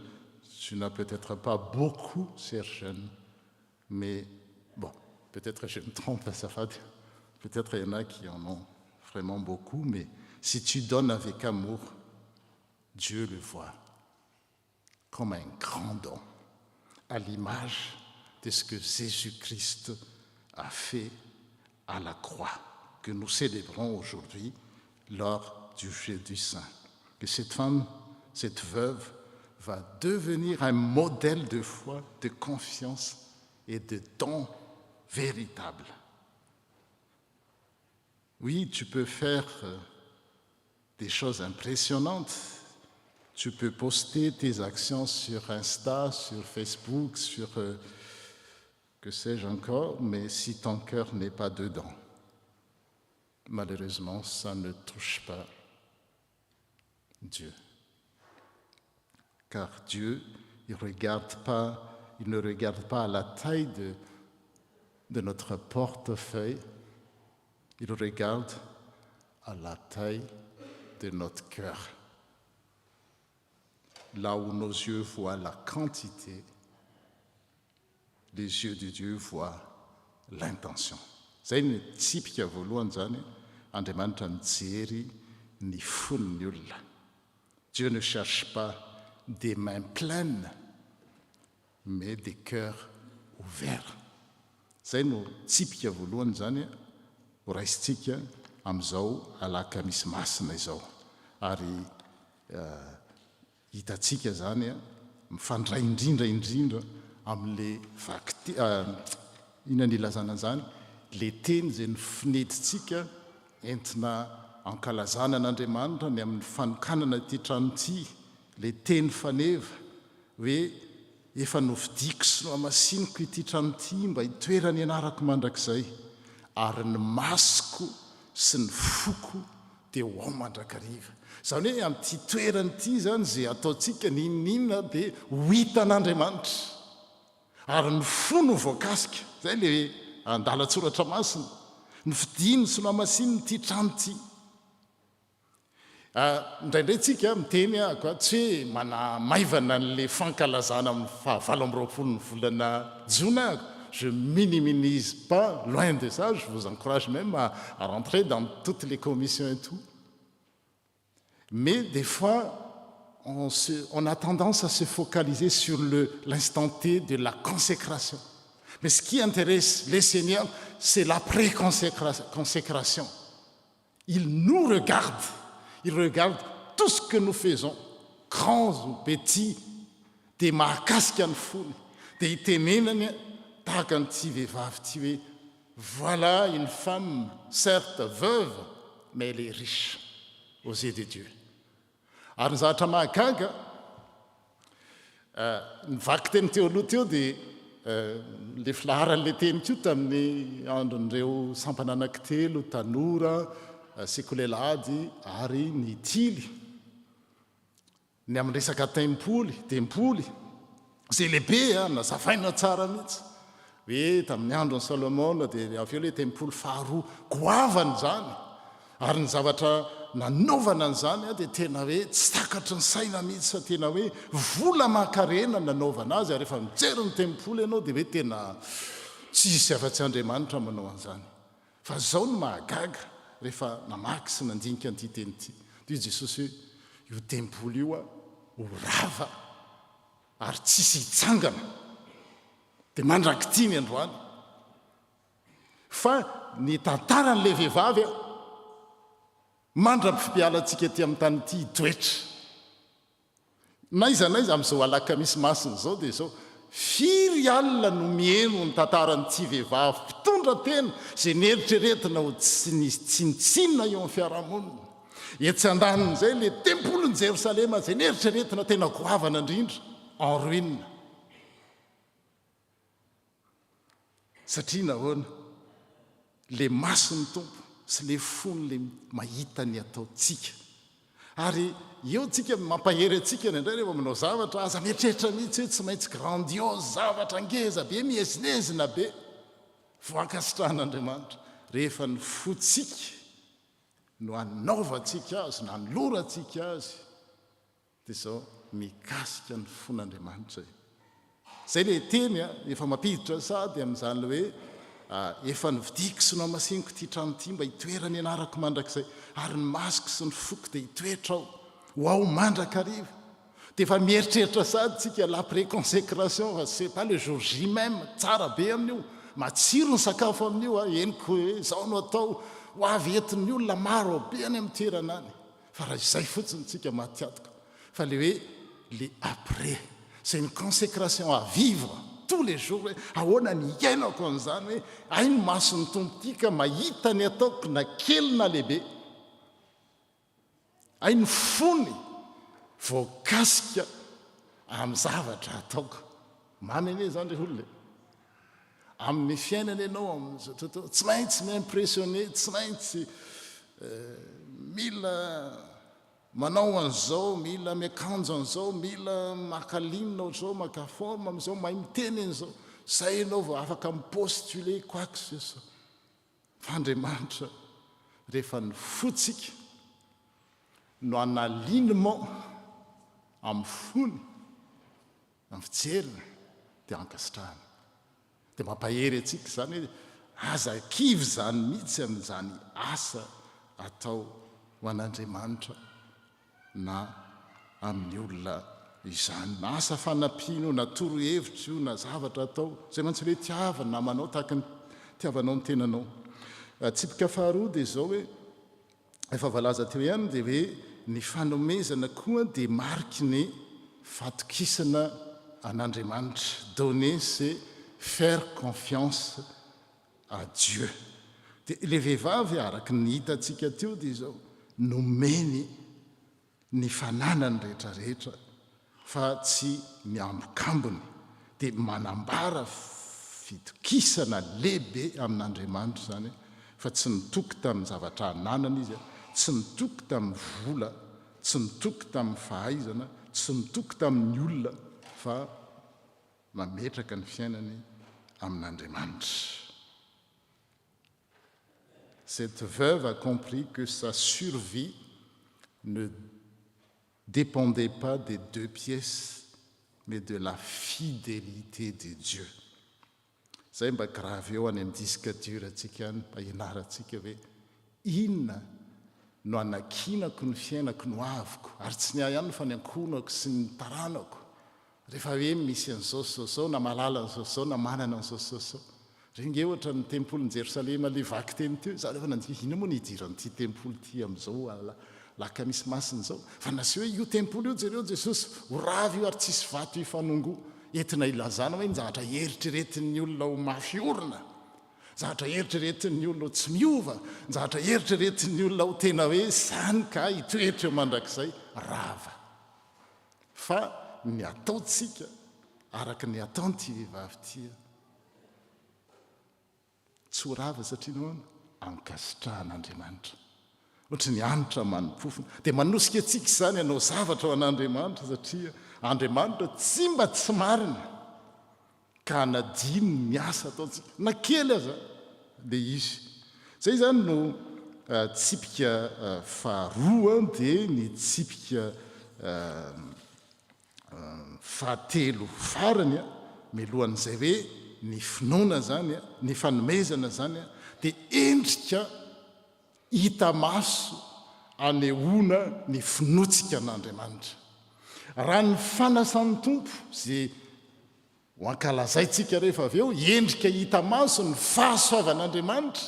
Speaker 2: tu n'as peut-être pas beaucoup, chers jeunes, mais bon, peut-être je me trompe, ça va. Peut-être il y en a qui en ont vraiment beaucoup, mais si tu donnes avec amour, Dieu le voit comme un grand don, à l'image de ce que Jésus-Christ a fait à la croix, que nous célébrons aujourd'hui lors du Jeudi Saint. Que cette femme, cette veuve, va devenir un modèle de foi, de confiance et de don véritable. Oui, tu peux faire des choses impressionnantes. Tu peux poster tes actions sur Insta, sur Facebook, sur que sais-je encore, mais si ton cœur n'est pas dedans, malheureusement, ça ne touche pas Dieu. Car Dieu, il ne regarde pas à la taille de notre portefeuille, il regarde à la taille de notre cœur. Là où nos yeux voient la quantité, les yeux de Dieu voient l'intention. zay ny tsipika voalohany zany Andriamanitra mijery ny fon'ny olona. Dieu ne cherche pas des mains pleines mais des cœurs ouverts. Zay no tsipika voalohany zany ho raisitsika amin'izao alaka misy masina izao. Ary hitatsika zany mifandray indrindra amin'le inona ilazana zany le teny zay ny finetitsika entina ankalazana an'Andriamanitra ny amin'ny fanokanana ity trano ity, le teny faneva hoe efa novidiko sy nohamasiniko ity trano ity mba hitoerany ianarako mandrakizay, ary ny masoko sy ny foko dia ho ao mandrakariva. Zany hoe amin'ity toerany ity zany zay ataontsika ninina dia ho hitan'Andriamanitra, ary ny fo no voakasika. Zay le andalatsoratra masina, ny fidiny sy nohamasininy ity trano ity. Indraindray tsika miteny tsy hoe manamaivana n'le fankalazana amin'ny 27 ny volana Jona. Je minimise pas, loin de ça, je vous encourage même à rentrer dans toutes les commissions et tout. Mais des fois, on a tendance à se focaliser sur l'instant T de la consécration. Mais ce qui intéresse les seigneurs, c'est la pré-consécration. Ils nous regardent. Ils regardent tout ce que nous faisons, grands ou petits, des mahakasika ny fony, dia hitenenany tahaka n'ity vehivavy ty hoe voilà une femme certes veuve mais elle est riche aux yeux de Dieu. Ary ny zavatra mahagaga nivaky teny teo aloha teo dia le filaharan'le teny tio tamin'ny andron'ireo sampana anankitelo, tanora, sekolelady ary ny tily, ny amin'ny resaka tempoly zay lehibe nazavaina tsara mihitsy hoe tamin'ny andron'ny Salomona dia avy eo le tempoly faharoa goavany zany, ary ny zavatra nanaovana an'izany dia tena hoe tsy takatry ny saina mihitsy, fa tena hoe vola mankarena nanaovana azy. Ary rehefa mijery ny tempoly ianao dia hoe tena tsisy afa-tsy Andriamanitra manao an'izany. Fa zao no mahagaga rehefa namaky sy nandinika an'ity teny ity. Dia Jesosy hoe io tempoly io ho rava ary tsisy hitsangana dia mandrakity ny androany. Fa ny tantaran'le vehivavy mandra-pipialantsika ty amin'ny tany ity toetra. Naiza amin'izao alaka misy masina zao dia zao firy alina no mieno ny tantaran'ity vehivavy mpitondra tena zay nieritreretina ho tsy nitsinitsinina eo amin'ny fiarahamonina. Etsy andaniny zay le tempoly ny Jerosalema zay nieritreretina tena goavana indrindra en ruine. Satria nahoana le mason'ny tompo sy le fony le mahita ny ataontsika. Ary eo tsika mampahery atsika indray rehefa manao zavatra aza mieritreritra mihitsy hoe tsy maintsy grandiose, zavatra ngeza be, miezinezina be, voakasitran'Andriamanitra. Rehefa ny fotsika no anaovantsika azy, na nolorantsika azy, dia zao mikasika ny fon'Andriamanitra. Zay le teny efa mampiditra sady amin'izany le hoe efa nividiko sy nohamasiniko ity trano ity mba hitoerany ianarako mandrakizay, ary ny masoko sy ny foko dia hitoetra ao ho ao mandrakariva. Dia efa mieritreritra sady tsika la pré-consécration, c'est pas le jour J même, tsara be amin'io, matsiro ny sakafo amin'io, henoko hoe zao no atao ho avy entin'ny olona maro be any amin'ny toerana any. Fa raha izay fotsiny tsika mahatiatoko, fa le hoe le après, c'est une consécration à vivre tous les jours. Ahoana ny iainako an'izany hoe ay ny mason'ny tompo ity ka mahita ny ataoko na kely na lehibe, ay ny fony voakasika amin'ny zavatra ataoko. Mamy ane zany re olona amin'ny fiainana ianao tsy maintsy miimpressionné, tsy maintsy mila manao an'izao, mila miakanjo an'izao, mila makalinina ohatr'izao, maka forme amin'izao, mahay miteny an'izao, zay ianao vao afaka mipostuler quoi que ce soit. Fa Andriamanitra rehefa ny fotsika no analiniment amin'ny fony, amin'ny fijeriny, dia ankasitrahana. Dia mampahery atsika zany hoe azakivy zany mihitsy amin'izany asa atao ho an'Andriamanitra na amin'ny olona izany, na asa fanampiana na toro-hevitra io na zavatra atao zay mantsy hoe tiavana namanao tahaka ny tiavanao ny tenanao. Tsipika faharoa dia izao hoe efa voalaza teo ihany dia hoe ny fanomezana koa dia mariky ny fatokisana an'Andriamanitra. Donner c'est faire confiance à Dieu. Dia ilay vehivavy araky ny hitantsika teo dia izao nomeny ny fananany rehetrarehetra fa tsy miambokambony, dia manambara fitokisana lehibe amin'Andriamanitra zany, fa tsy nitoky tamin'ny zavatra ananana izy, tsy nitoky tamin'ny vola, tsy nitoky tamin'ny fahaizana, tsy nitoky tamin'ny olona, fa mametraka ny fiainany amin'Andriamanitra. Cette veuve a compris que sa survie ne dépendait pas des 2 pièces, mais de la fidélité de Dieu. Zay mba grave eo any amin'ny disque dur atsika any, mba ianarantsika hoe inona no anakinako ny fiainako no aviko, ary tsy ny ahy ihany fa ny ankonako sy ny taranako. Rehefa hoe misy an'izao na malala an'izao na manana an'izao. Renge ohatra ny tempoly Jerosalema le vaky teny teo, za rehefa nandihy ina moa nidiran'ity tempoly ity amin'izao laka misy masiny zao, fa nasy hoe io tempoly io jereo Jesosy ho ravy io ary tsisy vato ifanongo entina ilazana hoe ny zavatra eritreretin'ny olona ho mafiorina, zavatra eritreretin'ny olona ho tsy miova, zavatra eritreretin'ny olona ho tena hoe zany ka hitoetra eo mandrakizay rava. Fa ny ataontsika araka ny ataon'ity vehivavy ity tsy ho rava satria noana ankasitrahan'Andriamanitra. Ohatra ny anitra manimpofona dia manosika antsika izany hanao zavatra ho an'Andriamanitra, satria Andriamanitra tsy mba tsy marina ka nadiny ny asa ataontsika na kely aza dia izy. Zay zany no tsipika faharoa dia ny tsipika fahatelo farany milohan'izay hoe ny finoana zany, ny fanomezana zany dia endrika hita maso anehoana ny finotsika an'Andriamanitra. Raha ny fanasan'ny tompo zay ho ankalazaitsika rehefa avy eo endrika hita maso ny fahasoavan'Andriamanitra,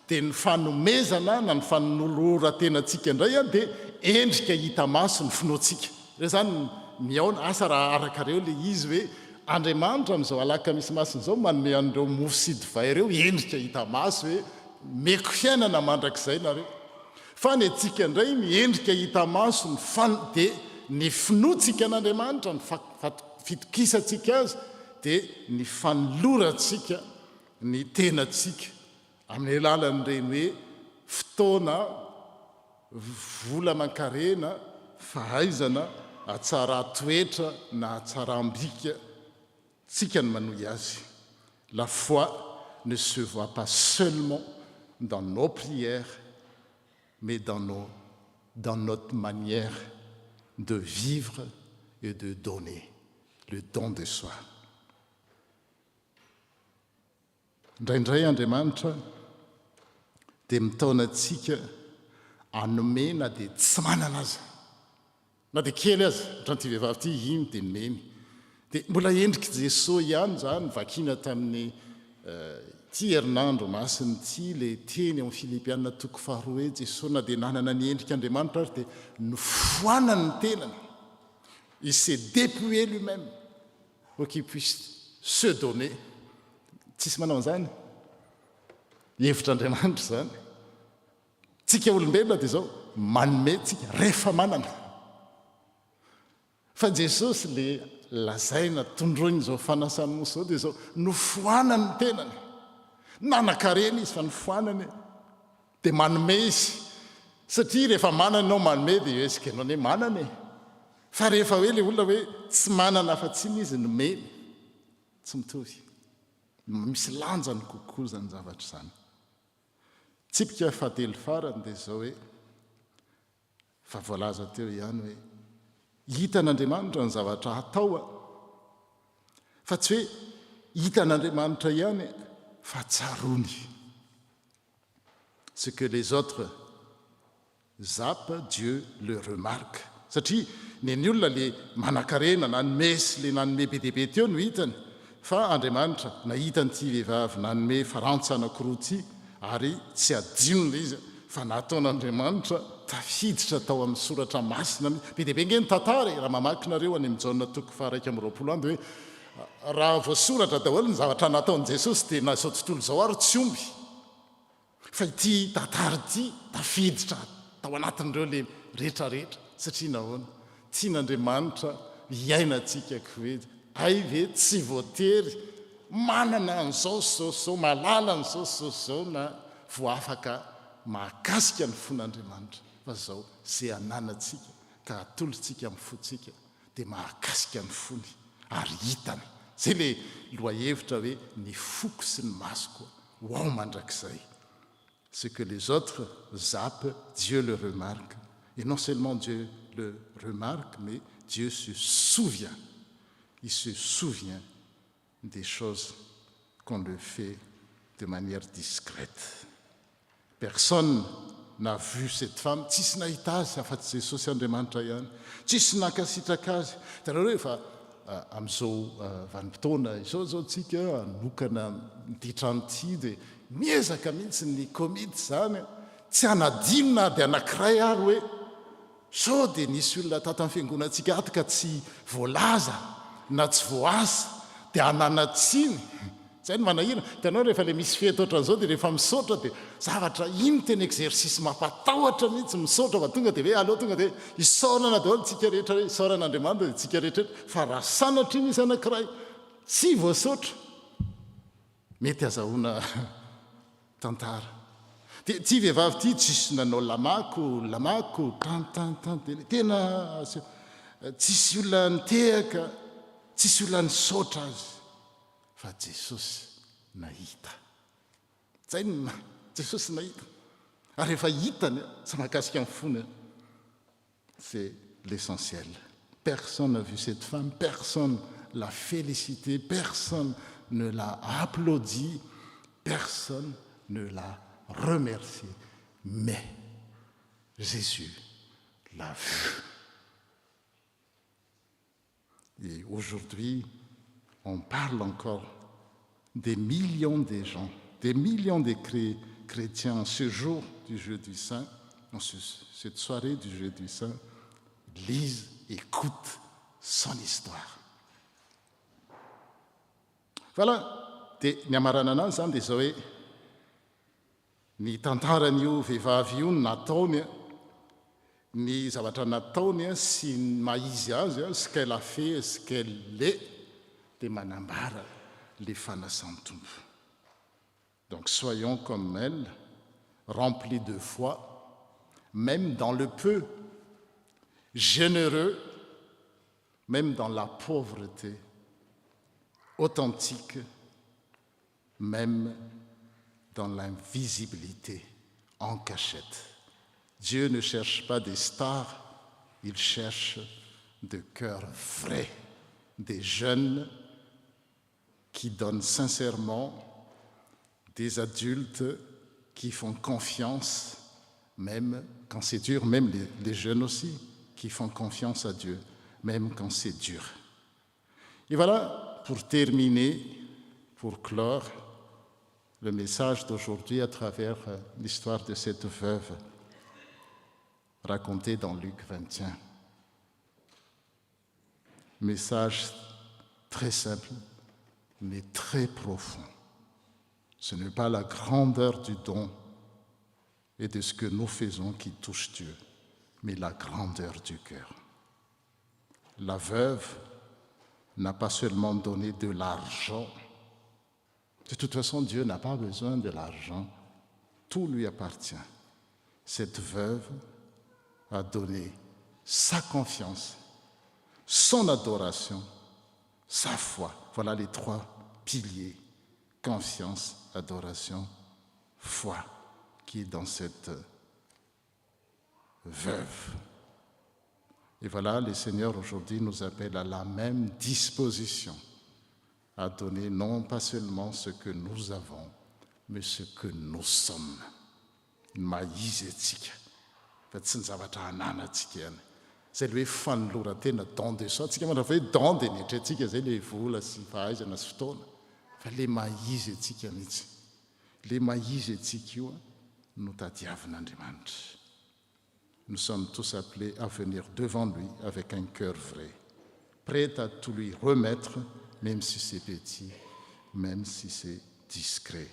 Speaker 2: dia ny fanomezana na ny fanoloratenantsika indray dia endrika hita maso ny finoatsika. Re zany miaona asa raha araka reo le izy hoe Andriamanitra amin'izao alaka misy masiny izao manome an'ireo mofo sy divay ireo endrika hita maso hoe meko fiainana mandrakizay nareo. Fa ny antsika indray ny endrika hita maso dia ny finoatsika an'Andriamanitra, ny fitokisantsika azy dia ny fanolorantsika ny tenatsika amin'ny alalan'ireny hoe fotoana, vola aman-karena, fahaizana, atsara-toetra na atsara-ambika tsika ny manohy azy. La foi ne se voit pas seulement dans nos prières, mais dans notre manière de vivre et de donner, le don de soi. Indraindray Andriamanitra dia mitaona antsika hanome na dia tsy manana aza, na dia kely aza. Ohatran'ity vehivavy ity iny dia nomeny, dia mbola endriky Jesosy ihany zany vakiana tamin'ny ty herinandro masiny ity le teny amin'ny Filipianina toko faharoa hoe Jesosy na dia nanana ny endrik'Andriamanitra ary dia nofoanany ny tenany. Il s'est dépouillé lui-même pour qu'il puisse se donner. Tsisy manao an'izany hevitr'Andriamanitra zany. Tsika olombelona dia zao manome tsika rehefa manana, fa Jesosy le lazaina tondroiny zao fanasany mosy zao dia zao nofoanany ny tenany. Nanan-karena izy fa nofoanany dia manome izy, satria rehefa manana ianao manome dia esika ianao hoe manana fa rehefa hoe le olona hoe tsy manana afa-tsiny izy nomeny, tsy mitovy. Misy lanjany kokoa zany zavatra zany. Tsipika fahatelo farany dia zao hoe fa voalaza teo ihany hoe hitan'Andriamanitra ny zavatra atao, fa tsy hoe hitan'Andriamanitra ihany fa tsarony. Ce que les autres zappent, Dieu le remarque. Satria ny olona le manan-karena nanome sy le nanome be deaibe teo no hitany, fa Andriamanitra nahitany ity vehivavy nanome farantsa anankiroa ity, ary tsy adinona izy fa nataon'Andriamanitra tafiditra tao amin'ny soratra masina. Be deaibe nge ny tantara raha mamakinareo any amin'ny Jaona toko 1:20 dia hoe raha voasoratra daholo ny zavatra nataon'i Jesosy dia na izao tontolo izao ary tsy omby. Fa ity tantara ity tafiditra tao anatin'ireo le rehetrarehetra. Satria nahoana? Tian'Andriamanitra hiainantsika koedy. Ay ve tsy voatery manana an'izao sosao, malala an'izao sosao na voa afaka mahakasika ny fon'Andriamanitra. Fa zao zay ananantsika ka atolotsika amin'ny fontsika dia mahakasika ny fony ary hitany. Zay le loahevitra hoe ny foko sy ny maso koa ho ao mandrakizay. Ce que les autres zappent, Dieu le remarque. Et non seulement Dieu le remarque, mais Dieu se souvient. Il se souvient des choses qu'on le fait de manière discrète. Personne n'a vu cette femme. Tsisy nahita azy afa-tsy Jesosy Andriamanitra ihany. Tsisy nankasitraka azy. Tareo hoe fa amin'izao vanim-potoana izao tsika anokana miditranyity dia miezaka mihitsy ny komity zany, tsy anadinona dia anankiray ary hoe sao dia nisy olona tato amin'ny fiangonantsika ato ka tsy voalaza na tsy voasa dia ananatsiny. Zay ny manahirana. Hitanao rehefa le misy fety ohatran'izao dia rehefa misaotra dia zavatra iny teny exercice mampatahotra mihitsy misaotra fa tonga dia hoe aleo tonga dia isaorana daholo tsika rehetra, isaoran'Andriamanitra dia tsika rehetrarehetra. Fa raha sanatra iny izy anankiray tsy voasaotra, mety azahoana tantara. Dia ty vehivavy ty tsisy nanao lamako tantantan tena tsisy olona nitehaka, tsisy olona nisaotra azy, fa Jesosy nahita. Zay ny Jesosy nahita. Ary rehefa hitany tsy mahakasika amin'ny fony, c'est l'essentiel. Personne n'a vu cette femme, personne l'a félicité, personne ne l'a applaudi, personne ne l'a remercié. Mais Jésus l'a vu. Et aujourd'hui, on parle encore des millions de gens, des millions de chrétiens en ce jour du Jeudi Saint, en cette soirée du Jeudi Saint, lisent, écoutent son histoire. Voilà, dia ny amarana anazy zany dia zao hoe ny tantaran'io vehivavy io nataony, ny zavatra nataony sy maizy azy, ce qu'elle a fait, ce qu'elle est, dia manambara les fanasan-tompo. Donc soyons comme elle, remplis de foi, même dans le peu, généreux, même dans la pauvreté, authentique, même dans l'invisibilité, en cachette. Dieu ne cherche pas des stars, il cherche de cœurs vrais, des jeunes qui donnent sincèrement, des adultes qui font confiance, même quand c'est dur, même les jeunes aussi, qui font confiance à Dieu, même quand c'est dur. Et voilà, pour terminer, pour clore le message d'aujourd'hui à travers l'histoire de cette veuve racontée dans Luc 21. Message très simple, mais très profond. Ce n'est pas la grandeur du don et de ce que nous faisons qui touche Dieu, mais la grandeur du cœur. La veuve n'a pas seulement donné de l'argent. De toute façon, Dieu n'a pas besoin de l'argent. Tout lui appartient. Cette veuve a donné sa confiance, son adoration, sa foi. Voilà les trois piliers. Confiance, adoration, foi, qui est dans cette veuve. Et voilà, le Seigneur aujourd'hui nous appelle à la même disposition, à donner non pas seulement ce que nous avons, mais ce que nous sommes. Maizy atsika fa tsy ny zavatra ananantsika ihany. Zay le hoe fanolorantena don de soi. Tsika mandrava hoe don de netra atsika zay le vola sy fahaizana sy fotoana. Fa le maizy atsika mihitsy. Le maizy atsika io no tadiavin'Andriamanitra. Nous sommes tous appelés à venir devant lui avec un cœur vrai, prêt à tout lui remettre, même si c'est petit, même si c'est discret.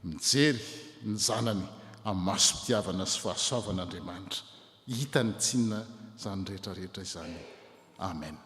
Speaker 2: Mijery ny zanany amin'ny masom-pitiavana sy fahasoavan'Andriamanitra. Hita ny tsinona izany rehetrarehetra izany. Amen.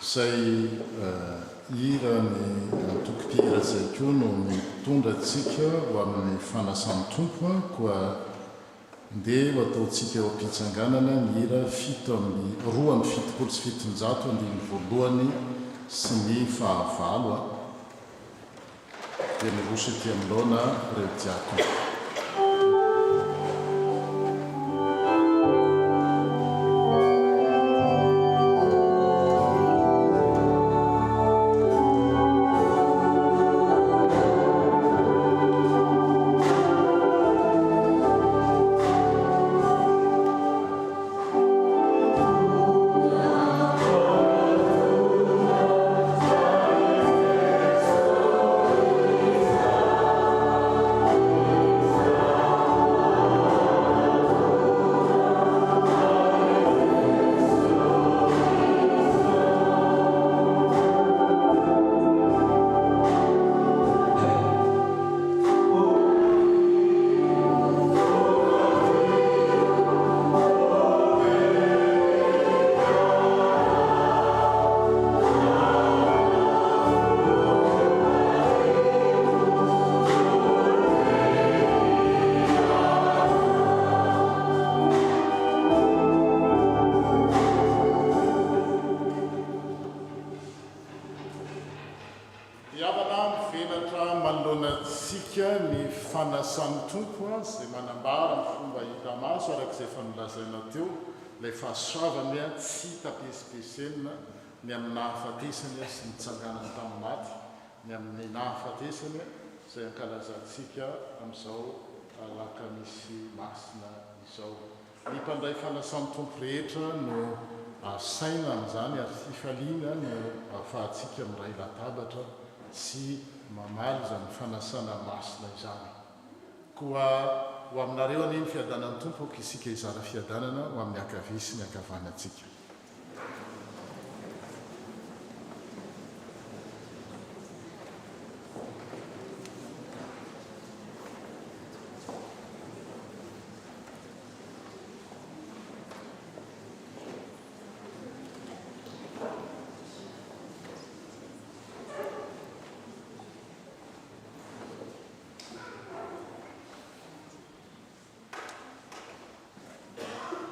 Speaker 2: zay hira ny tokopihira zay koa no mitondratsika ho amin'ny fanasan'ny tompo a koa ndeha ho ataontsika eo am-pitsanganana ny hira 7:7 andiny voalohany sy ny fahavalo a dia miroso ety amin'laona reo diakona. Fanasan'ny tompo zay manambara ny fomba hita maso arak'izay fanolazaina teo ilay fahasoavany a tsy tapesipesena ny amin'ny nahafatesany sy nitsanganany tamin'ny maty ny amin'ny nahafatesany zay ankalazantsika amin'izao alaka misy masina izao. Ny mpandray fanasan'ny tompo rehetra no asaina amin'izany ary fifaliana no ahafahantsika miray latabatra sy mamaly zany fanasana masina izany. Koa ho aminareo aniny fiadanan'ny tompo ka isika izara fiadanana ho amin'ny akavia sy ny akavanantsika.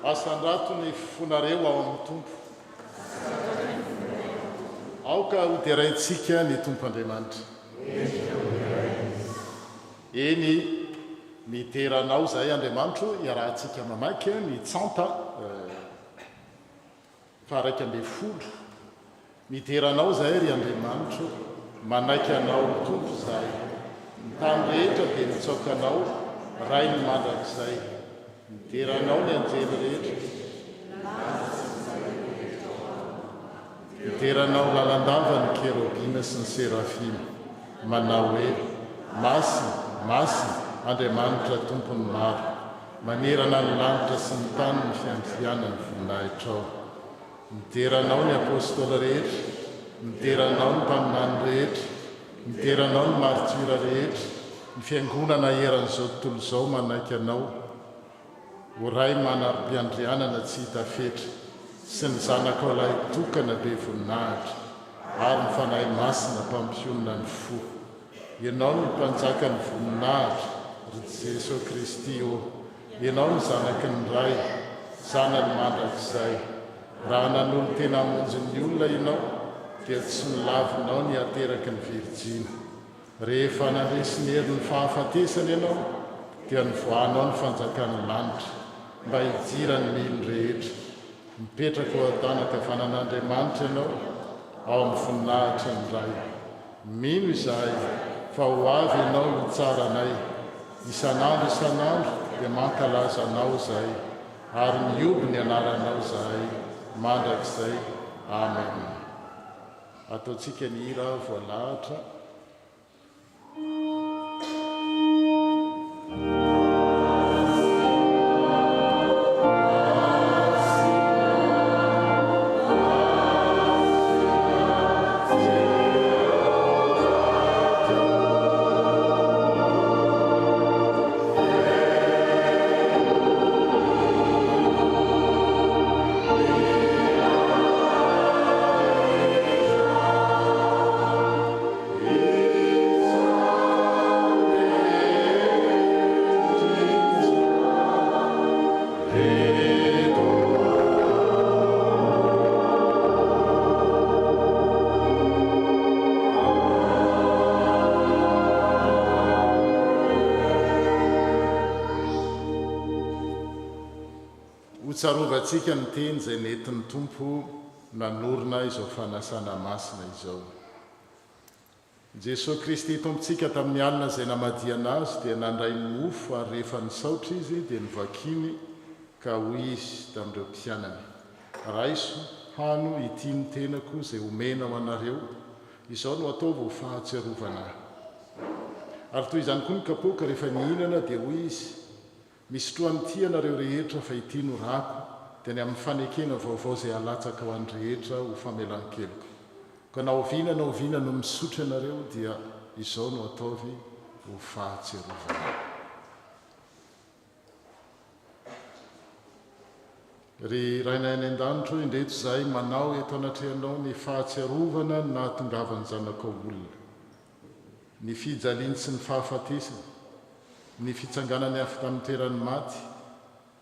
Speaker 2: Asandrato ny fonareo ao amin'ny tompo. Aoka hoderaintsika ny tompo Andriamanitra. Eny miteranao zay Andriamanitro iarahantsika mamaky ny tsanta fa 1:10. Miteranao zay ry Andriamanitro manaiky anao ny tompo zay. Ny tany rehetra dia mitsokanao ray ny mandrakizay. Miteranao ny anjely rehetra. Miteranao lalandava ny kerobina sy ny serafima. Manao hoe masina, masina, Andriamanitra tompony maro. Manerana ny lanitra sy ny tany ny fiampianany voninahitra ao. Miteranao ny apôstôly rehetra. Miteranao ny mpaminany rehetra. Miteranao ny martyra rehetra. Ny fiangonana eran'izao tontolo izao manaiky anao. Ho ray manaro-piandrianana tsy hita fetra sy ny zanakao ilay tokana be voninahitra ary ny fanahy masina mpampionona ny fo. Ianao ny mpanjaka ny voninahitra ry Jesosy Kristy o. Ianao ny zanaky ny ray, zanany mandrakizay. Raha nanolo tena hamonjy ny olona ianao dia tsy milavinao ny ateraky ny Virjina. Rehefa nandresy ny herin'ny fahafatesana ianao dia nivoanao ny fanjakan'ny lanitra mba hijirany mily rehetra. Mipetraka ho an-tanakavanan'Andriamanitra ianao ao amin'ny voninahitra ny ray. Mino izahay fa ho avy ianao no tsaranay. Isan'andro dia mankalaza anao zahay ary mioby ny anaranao zahay mandrakizay. Amen. Ataontsika ny hira voalahatra. tsarovantsika ny teny izay nentin'ny tompo nanorona izao fanasana masina izao. Jesosy Kristy tompontsika tamin'ny alina izay namadiana azy dia nandray ny mofo ary rehefa nisaotra izy dia nivakiny ka hoy izy tamin'ireo mpianany, raiso hano ity ny tenako izay omena ho anareo, izao no ataovy ho fahatsiarovana ahy. Ary toy izany koa ny kapoaka rehefa nihinana dia hoy izy, misotro anareo rehetra fa ity no rako dia ny amin'ny fanekena vaovao izay halatsaka ho an'ny rehetra ho famelan-keloko. Ka na oviana no misotro ianareo dia izao no ataovy ho fahatsiarovana. Ry rainay any an-danitra indreto izay manao eto anatrehanao ny fahatsiarovana no nahatongavany zanaka olona, ny fijaliany sy ny fahafatesany, ny fitsanganany avy tamin'ny toerany maty,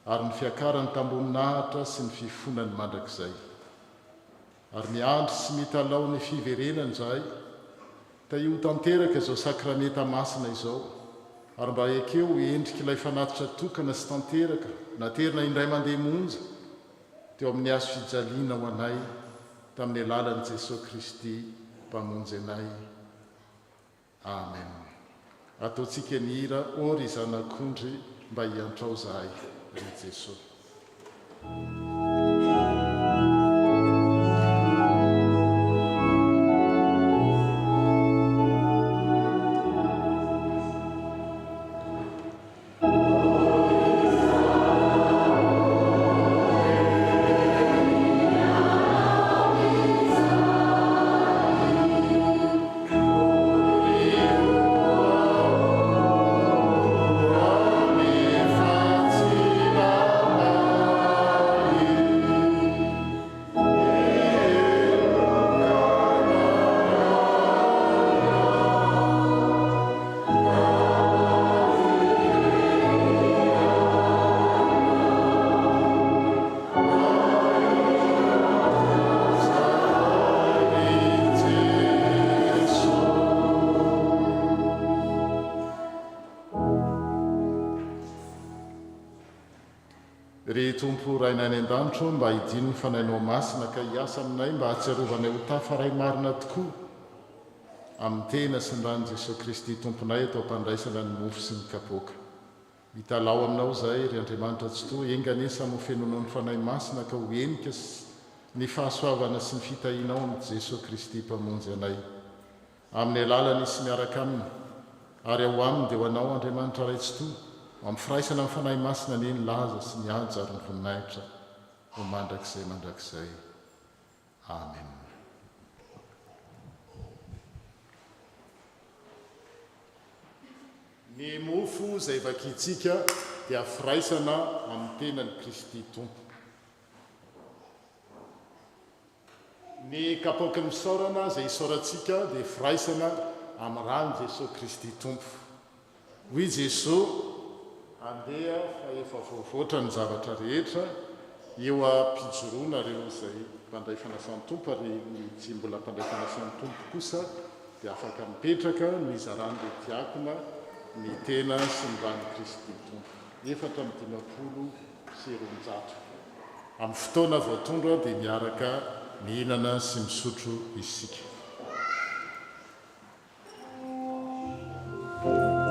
Speaker 2: ary ny fiakarany tamboninahitra sy ny fifonany mandrakizay. Ary miandry sy mitalao ny fiverenany zahay, ta io tanteraka izao sakramenta masina izao, ary mba ekeo endrika ilay fanatitra tokana sy tanteraka, naterina indray mandeha monja, teo amin'ny azo fijaliana ho anay tamin'ny alalan'i Jesosy Kristy mpamonjy anay. Amen. Ataontsika ny hira o ry zanak'ondry mba hiantrao zahay ry Jesosy. Ry tompo rainay any an-danitro mba hidino ny fanainao masina ka hiasa aminay mba hatsiarovanay ho tafaray marina tokoa amin'ny tena sy ny rany Jesosy Kristy tomponay atao ampandraisana ny mofo sy ny kapoaka. Hitalao aminao zahay ry Andriamanitra tsy toa enganesa amin'ny fenonao ny fanahy masina ka ho enika ny fahasoavana sy ny fitahinao amin'ny Jesosy Kristy mpamonjy anay. Amin'ny alalany sy miaraka aminy ary ao aminy dia ho anao Andriamanitra ray tsy toa, amin'ny firaisana amin'ny fanahy masina ny laza sy ny anja ary ny voninahitra ho mandrakizay. Amen. Ny mofo izay vakitsika dia firaisana amin'ny tenany Kristy Tompo. Ny kapoaka ny misaorana izay isaorantsika dia firaisana amin'ny rany Jesosy Kristy Tompo. Hoy Jesosy, andeha fa efa voavoatra ny zavatra rehetra, eo ampijoroana reo izay mpandray fanasan'ny tompo, ary ny tsy mbola mpandray fanasan'ny tompo kosa dia afaka mipetraka no izaran'ilay diakona ny tena sy ny rany Kristy Tompo. 450 sy 900. Amin'ny fotoana voatondra dia miaraka mihinana sy misotro isika.
Speaker 5: Amen.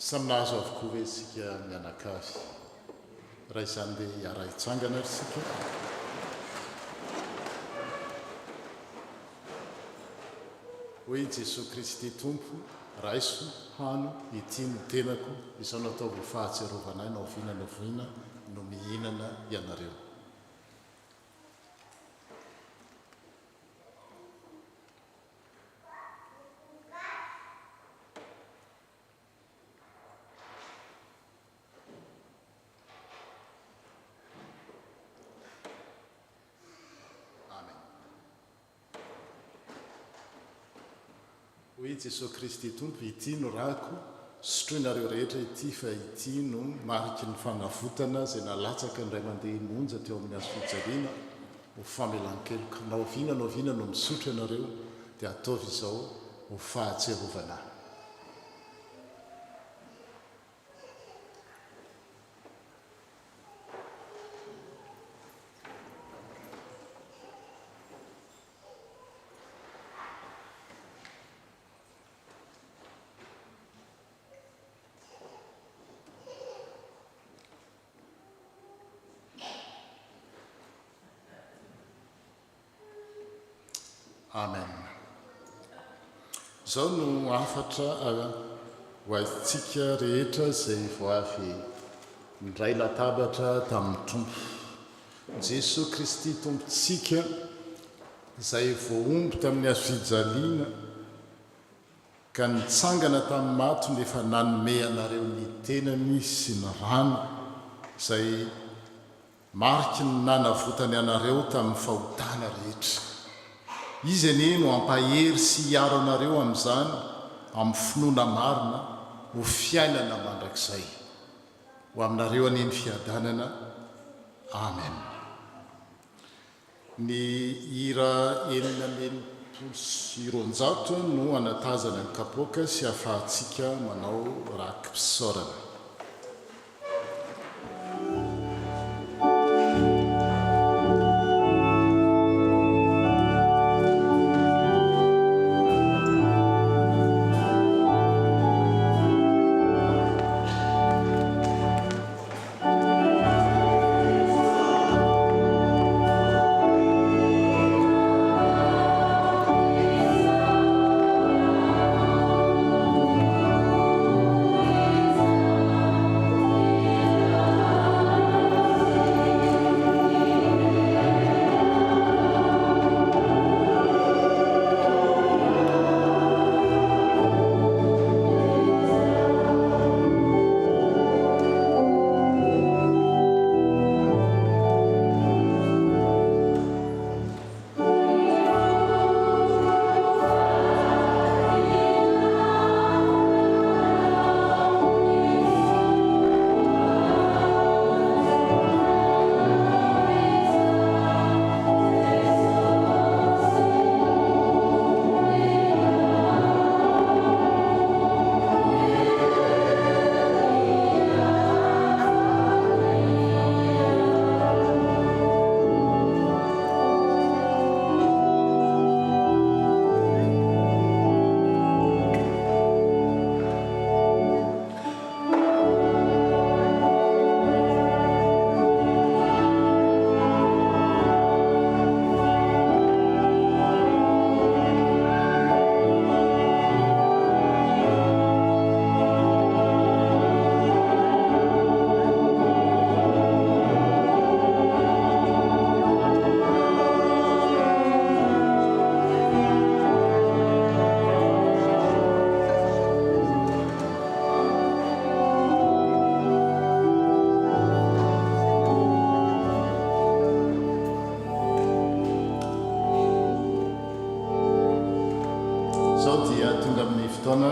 Speaker 2: saminahazo avokoa hoe sika mianakavy raha izany dia hiara hitsangana ry sika hoe Jesosy Kristy tompo raiso hano ity no tenako izao natao ho fahatserovana na ovinana voina no mihinana ianareo. Hoe Jesosy Kristy tompo ity no rako sotroinareo rehetra ity fa ity no mariky ny fanavotana izay nalatsaka ny ray mandeha monja teo amin'ny azo fijaliana ho famelan-keloka na oviana no misotro ianareo dia ataovy izao ho fahatserovana. Amen. Zao no afatra ho antsika rehetra izay vao avy ndray latabatra tamin'ny tompo. Jesosy Kristy tompontsika izay voaomby tamin'ny hazo fijaliana ka nitsangana tamin'ny maty nefa nanome anareo ny tenany sy ny rano izay mariky ny nanavotany anareo tamin'ny fahotana rehetra. Izy anie no ampahery sy hiaro anareo amin'izany amin'ny finoana marina ho fiainana mandrakizay ho aminareo anie ny fiadanana. Amen. Ny hira 990 no anatazana ny kapoaka sy ahafahantsika manao raky mpisaorana.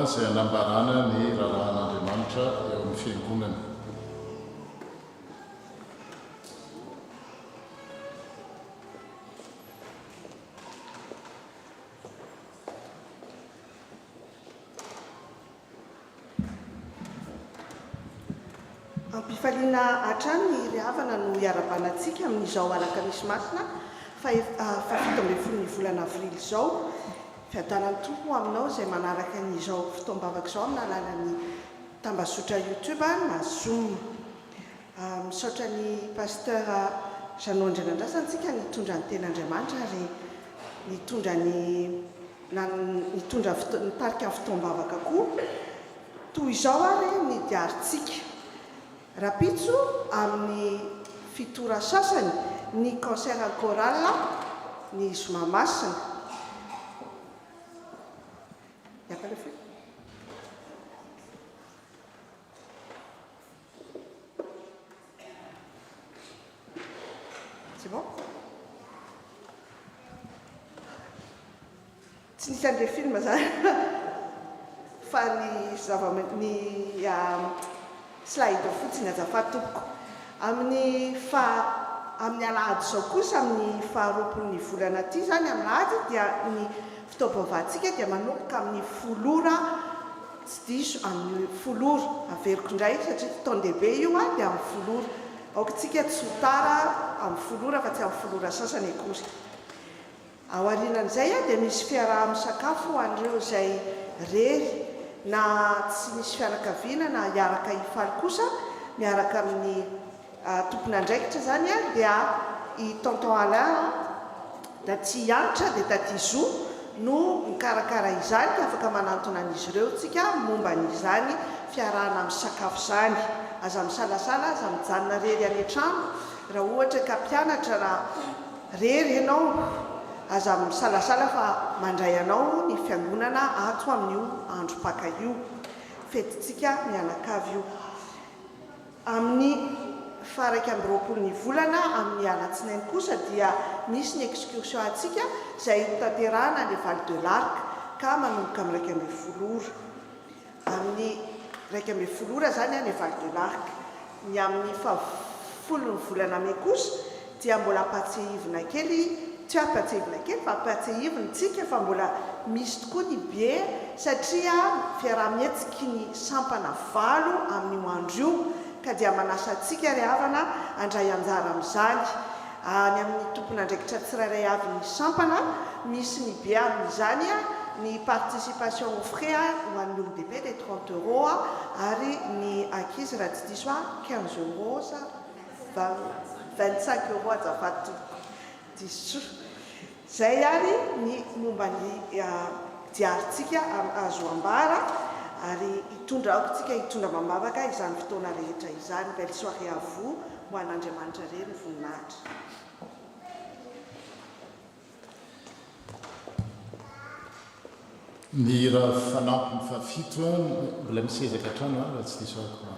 Speaker 2: Izay anambarana ny rarahan'Andriamanitra eo amin'ny fiangonana.
Speaker 5: Ampifaliana hatrany ry havana no hiara-banantsika amin'izao alakamisy masina fa 17 volana avrily izao. Fiadanany tompo aminao izay manaraka n'izao fotoam-bavaka izao amin'ny alalan'ny tambazotra YouTube na Zoom. Misaotra ny pasteur Janondry Nandrasantsika nitondra ny ten'Andriamanitra ary nitondra nitarika ny fotoam-bavaka koa. Toy izao ary ny diarintsika. Rapitso amin'ny fitora sasany ny concert choral ny Zoma Masina. C'est bon? Tsy nisy an'ilay film zany fa ny ny slide fotsiny azafady tompoko. Amin'ny alahady zao kosa amin'ny faharoapolon'ny volana aty zany amin'ny alahady dia ny fitaovam-bahantsika dia manomboka amin'ny folora tsy diso amin'ny folora averiko indray satria fotoan-dehibe io dia amin'ny folora. Aokantsika tsy ho tara amin'ny folora fa tsy amin'ny folora sasany akory. Ao aorianan'izay dia misy fiaraha-misakafo ho an'ireo izay rery na tsy misy fianakaviana na hiaraka hifaly kosa miaraka amin'ny tompon'andraikitra zany dia i tonton Alain da tsy hianatra dia Tati Zo no mikarakara izany afaka manantona an'izy ireo tsika momba n'izany fiarahana misakafo zany. Aza misalasala, aza mijanona rery any an-trano raha ohatra ka mpianatra na rery ianao, aza misalasala fa mandray anao ny fiangonana ato amin'io andro-paka io, fetintsika mianakavy io. Amin'ny faraka amby roapolon'ny volana amin'ny alatsinainy kosa dia misy ny excursion antsika izay hotanterahana ny Val de l'Arc ka manomboka amin'ny raika amby folora. Amin'ny raika amby folora zany ny Val de l'Arc. Ny amin'ny folon'ny volana may kosa dia mbola patsehivina kely, tsy patsehivina kely fa patsehivintsika fa mbola misy tokoa ny be satria fiaraha-mihetsiky ny sampana 7 amin'io andro io ka dia manasa antsika ry havana andray anjara amin'izany. Ny amin'ny tompon'andraikitra tsirairay avy ny sampana misy ny be amin'izany ny participation au frais ho an'ny ODP dia 30 € ary ny ankizy raha tsy diso 15 € sa 25 € azafady diso. Zay ary ny momba ny diarintsika azo ambara ary hitondra aokontsika hitondra mambavaka izany fotoana rehetra izany. Belle soirée à vous ho an'Andriamanitra rery ny voninahitra.
Speaker 2: Ny raha fanampy ny fafito mbola misezaka hatrano raha tsy diso ako.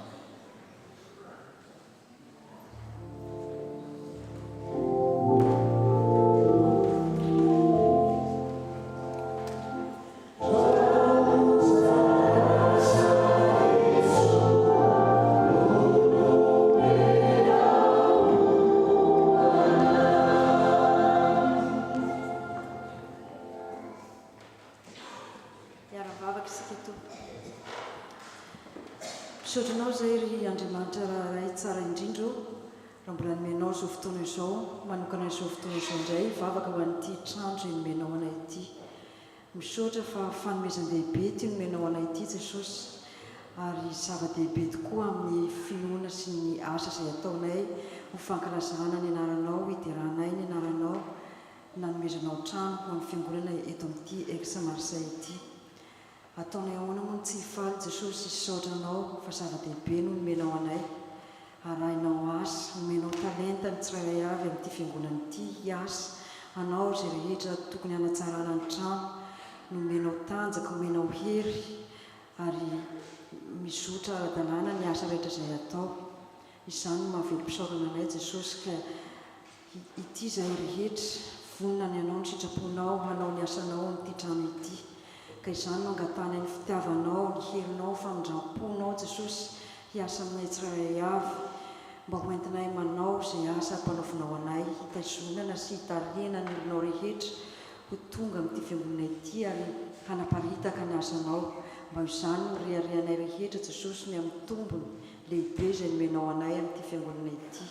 Speaker 6: Misaotranao zay ry Andriamanitra ray tsara indrindro raha mbola nomenao izao fotoana izao, manokana izao fotoana izao indray vavaka ho an'ity trandro nomenao anay ity. Misaotra fa fanomezan-dehibe ty nomenao anay ity Jesosy ary zava-dehibe tokoa amin'ny finoana sy ny asa izay ataonay ho fankalazana ny anaranao, hideranay ny anaranao, nanomezanao trano ho amin'ny fiangonana eto amin'ity ex-Marseille ity. Ataonay ahoana moa tsy hifaly Jesosy isaotranao fa zava-dehibe no nomenao anay. Arahinao asa, nomenao talenta ny tsirairay avy amin'ity fiangonana ity hiasa. Anao izay rehetra tokony hanatsarana ny trano, nomenao tanjaka, nomenao hery ary mizotra ara-dalàna ny asa rehetra izay atao. Izany no mahavelom-pisaorana anay Jesosy ka ity izay rehetra vonona ny anao ny sitraponao, hanao ny asanao amin'ity trano ity. Ka izany no angatana ny fitiavanao, ny herinao, famindram-ponao Jesosy hiasa aminay tsirairay avy mba ho entinay manao izay asa ampanaovinao anay, hitazonana sy hitariana ny olonao rehetra ho tonga amin'ity fiangonana ity ary hanaparitaka ny asanao. Mba izany no riarianay rehetra Jesosy ny amin'ny tombony lehibe izay nomenao anay amin'ity fiangonana ity.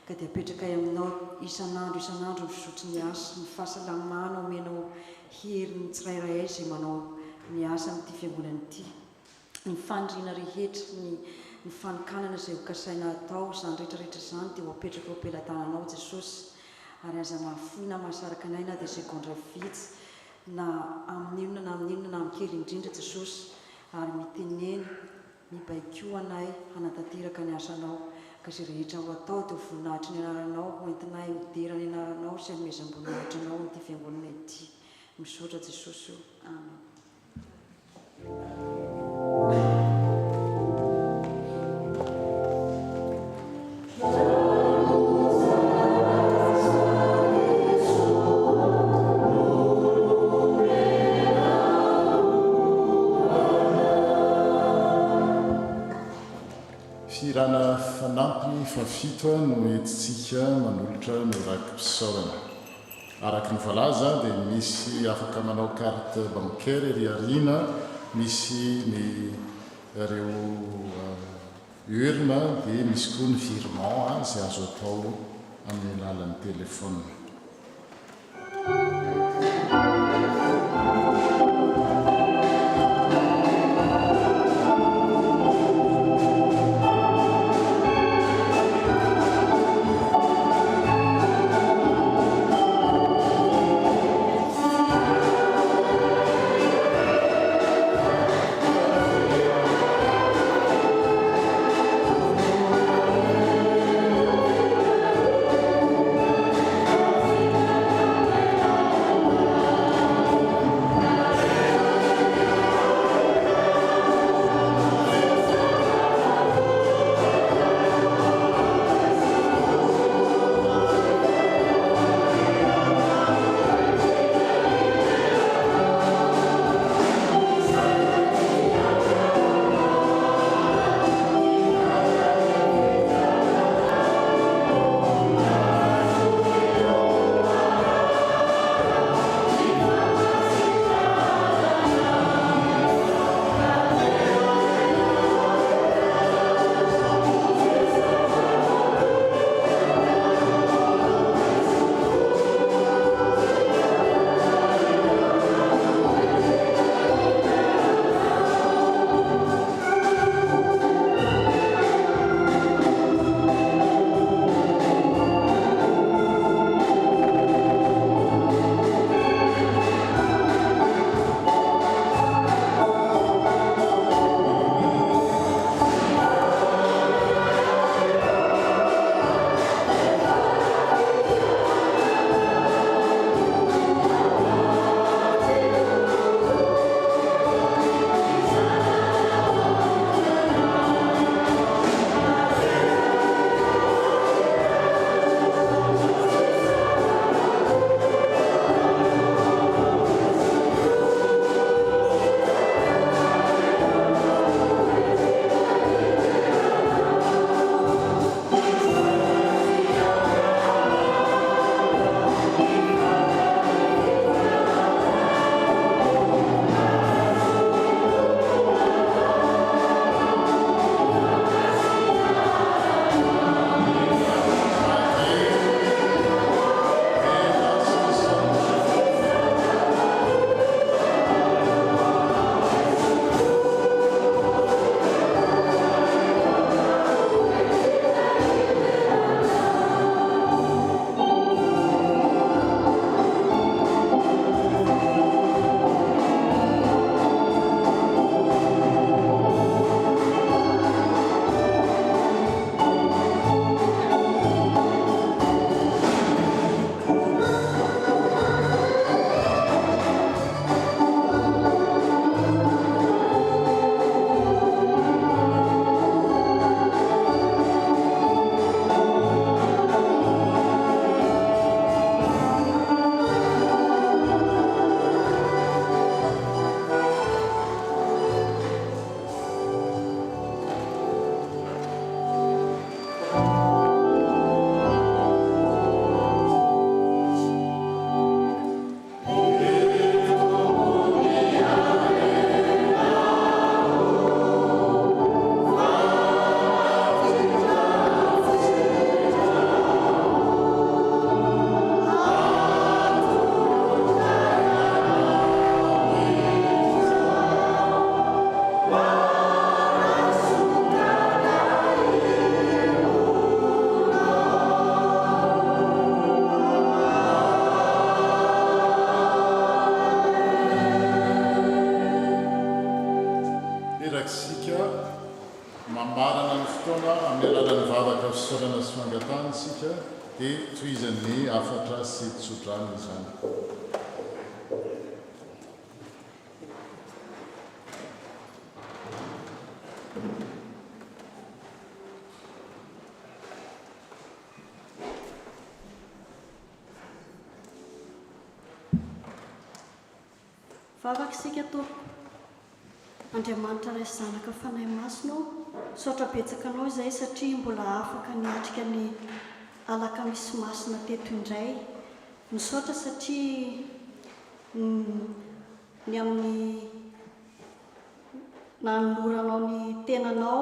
Speaker 6: Ka dia apetraka aminao isan'andro ny fizotry ny asa, ny fahasalamana omenao hery ny tsirairay izay manao ny asa amin'ity fiangonana ity. ny fandriana rehetra ny fanokanana izay hokasaina atao izany rehetrarehetra izany dia ho apetraka eo ampelantananao Jesosy ary aza mahafoina mahasaraka anay na dia segondra vitsy na amin'inona na amin'inona na amikely indrindra Jesosy ary miteneny mibaiko anay hanatanteraka ny asanao ka izay rehetra ho atao dia ho voninahitry ny anaranao hoentinay midera ny anaranao sy hamezam-boninahitra anao nyity fiangonana ity misaotra Jesosy io amen.
Speaker 2: Firana fanampy fafito no entitsika manolotra no rakim-pisaorana araka ny valaza dia misy afaka manao carte bancaire ery ariana misy ny reo urne dia misy koa ny virement izay azo atao amin'ny alalan'ny telefona. mivavaka fisorana sy fangatana sika dia toizan'ny afatra sy tsodrano izany.
Speaker 7: Vavaka isika tompo, Andriamanitra ray zanaka fanahy masino, saotra betsaka anao izay satria mbola afaka niatrika ny alaka misy masina teto indray. Misaotra satria ny amin'ny nanoloranao ny tenanao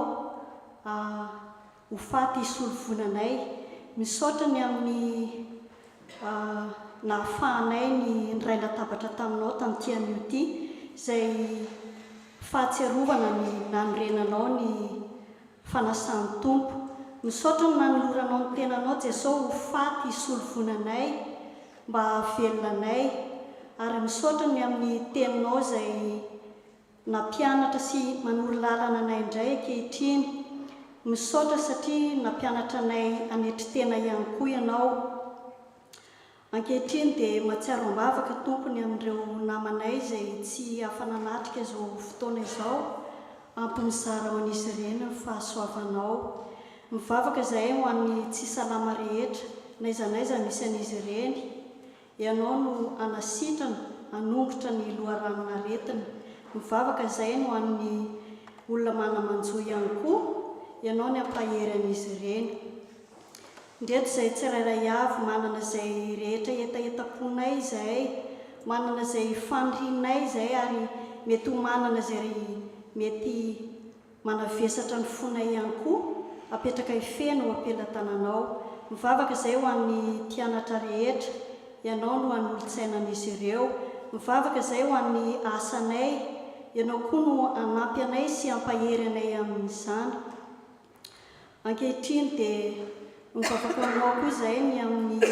Speaker 7: ho faty isolovonanay. Misaotra ny amin'ny nahafahanay ny ray latabatra taminao tamin'ity an'io ity, izay fahatsiarovana ny nanorenanao ny fanasan'ny tompo. Misaotra ny nanoloranao ny tenanao Jesosy ho faty isolovonanay mba hahavelonanay, ary misaotra ny amin'ny teninao izay nampianatra sy manoro lalana anay indray ankehitriny. Misaotra satria nampianatra anay anetry tena ihany koa ianao. Ankehitriny dia mahatsiaro am-bavaka tompony amin'ireo namanay izay tsy afa-nanatrika izao fotoana izao, ampy-mizara ho an'izy ireny ny fahasoavanao. Mivavaka izahay ho an'ny tsy salama rehetra, n'aiza misy an'izy ireny. Ianao no anasitrana, anongotra ny loharanon'aretina. Mivavaka izahay ho an'ny olona manamanjo ihany koa, ianao ny ampahery an'izy ireny. Ndreto izay tsirairay avy manana izay rehetra etaetaponay izahay, manana izay fanorinay izahay, ary mety ho manana izay mety manavesatra ny fonay ihany koa, apetraka ifeno ho ampelatananao. Mivavaka izay ho an'ny mpianatra rehetra, ianao no anolo-tsainan'izy ireo. Mivavaka izay ho an'ny asanay, ianao koa no anampy anay sy ampahery anay amin'izany. Ankehitriny dia mivavaka anao koa izay ny amin'ny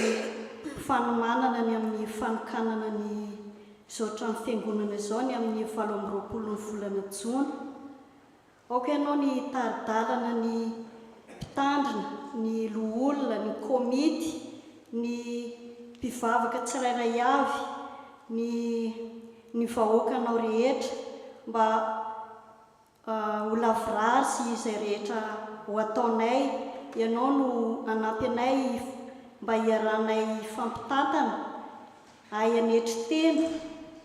Speaker 7: fanomanana, ny amin'ny fanokanana ny izao trano fiangonana izao, ny amin'ny 27 volana Jona. Aoka ianao ny taridalana ny mpitandrina, ny loholona, ny komity, ny mpivavaka tsirairay avy, ny vahoakanao rehetra, mba ho lavrary sy izay rehetra ho ataonay. Ianao no anampy anay mba hiaranay fampitantana, ahanetry tena,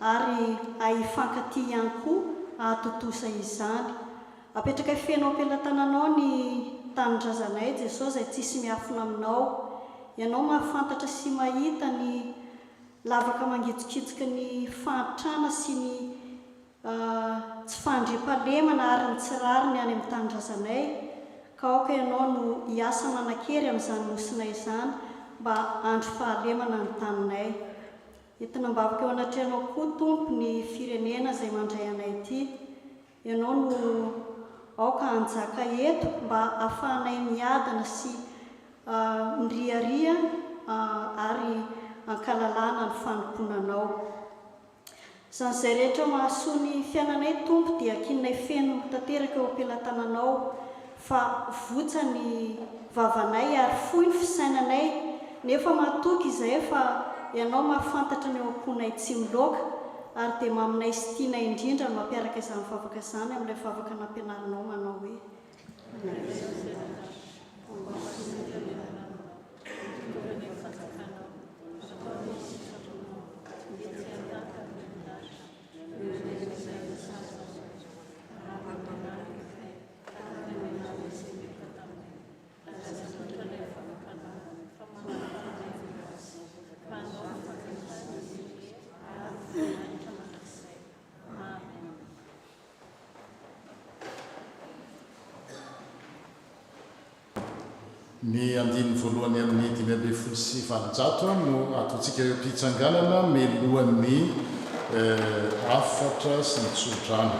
Speaker 7: ary ahifankaty ihany koa ahatotosa izany. Apetraka feno ampelantananao ny tanindrazanay Jesosy izay tsisy miafina aminao. Ianao mahafantatra sy mahita ny lavaka mangitokitoka ny fahantrana sy ny tsy fandriam-pahalemana ary ny tsirariny any amin'ny tanindrazanay. Ka aoka ianao no hiasa manan-kery amin'izany nosinay izany mba andro fahalemana ny taninay. Entina mbavaka eo anatrehanao koa tompo ny firenena izay mandray anay ity. Ianao no aoka hanjaka eto mba ahafahanay miadana sy miriaria ary ankalalana ny fanomponanao. Izany izay rehetra mahasoa ny fiainanay tompo dia kinay feno tanteraka eo ampelantananao, fa votsa ny vavanay ary fohy ny fisainanay, nefa matoky izay fa ianao mahafantatra ny eo am-ponay tsy miloaka, ary dia maminay sy tianay indrindra no mampiaraka izany vavaka izany amin'ilay vavaka nampianarinao manao hoe
Speaker 2: ny andiny voalohany amin'ny 520 no ataontsika eo mpitsanganana melohan'ny afatra sy ny tsodrano.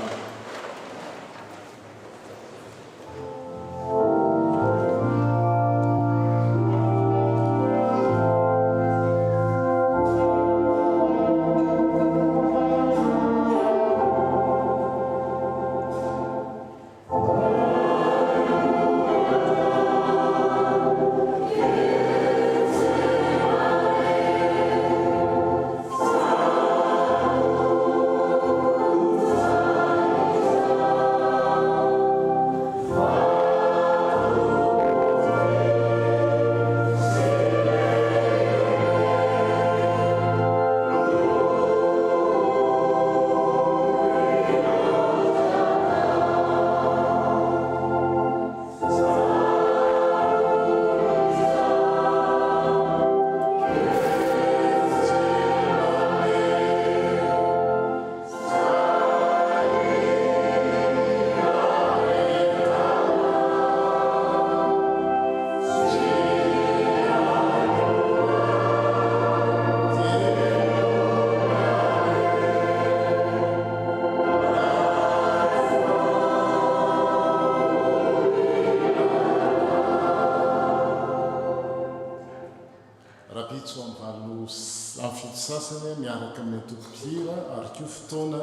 Speaker 2: sasany miaraka amin'ny atoko-pira ary ko fotoana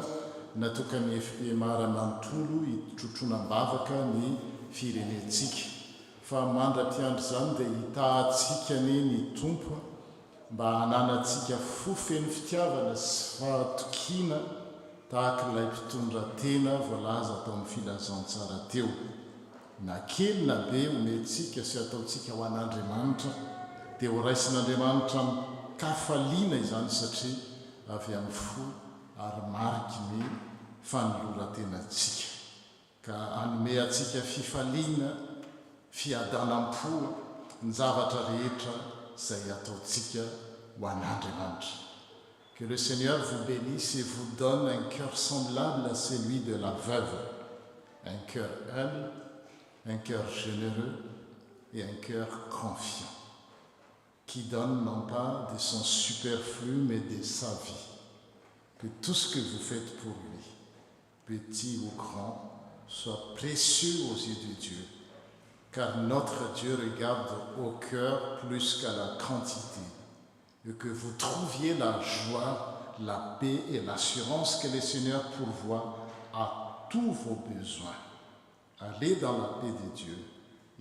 Speaker 2: natokany emara manontolo hitrotronam-bavaka ny firenentsika fa mandra-piandro zany dia hitahatsikany ny tompo mba hananantsika fofeny fitiavana sy fahatokiana tahaka ilay mpitondra tena voalaza atao amin'ny filazantsara teo na kely na be omentsika sy ataontsika ho an'Andriamanitra dia ho raisin'Andriamanitra kafaliana izany satria avy amin'ny fo ary mariky ny fanoloran-tenantsika ka anome atsika fifaliana fiadanam-po ny zavatra rehetra izay ataontsika ho an'Andriamanitra. Que le Seigneur vous bénisse et vous donne un cœur semblable à celui de la veuve, un cœur humble, un cœur généreux et un cœur confiant, qui donne non pas de son superflu, mais de sa vie. Que tout ce que vous faites pour lui, petit ou grand, soit précieux aux yeux de Dieu, car notre Dieu regarde au cœur plus qu'à la quantité, et que vous trouviez la joie, la paix et l'assurance que le Seigneur pourvoit à tous vos besoins. Allez dans la paix de Dieu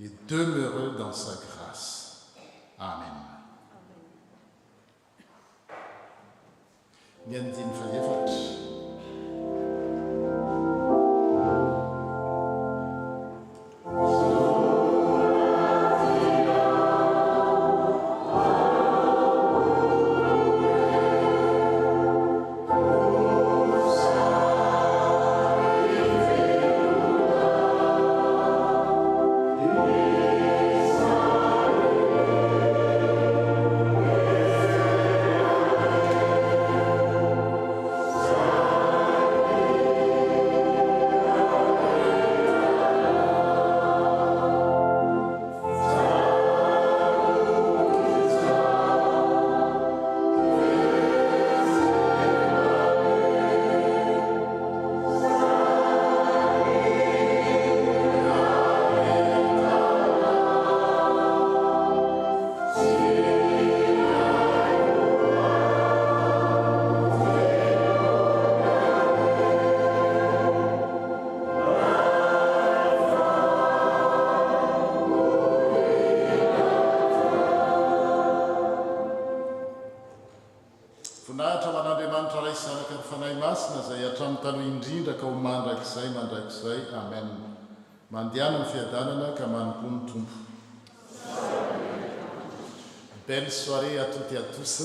Speaker 2: et demeurez dans sa grâce. Amen. Niandiny faefatra. Amen. Mandiana fiadanana ka manompo ny tompo. Belle soirée à toutes et à tous.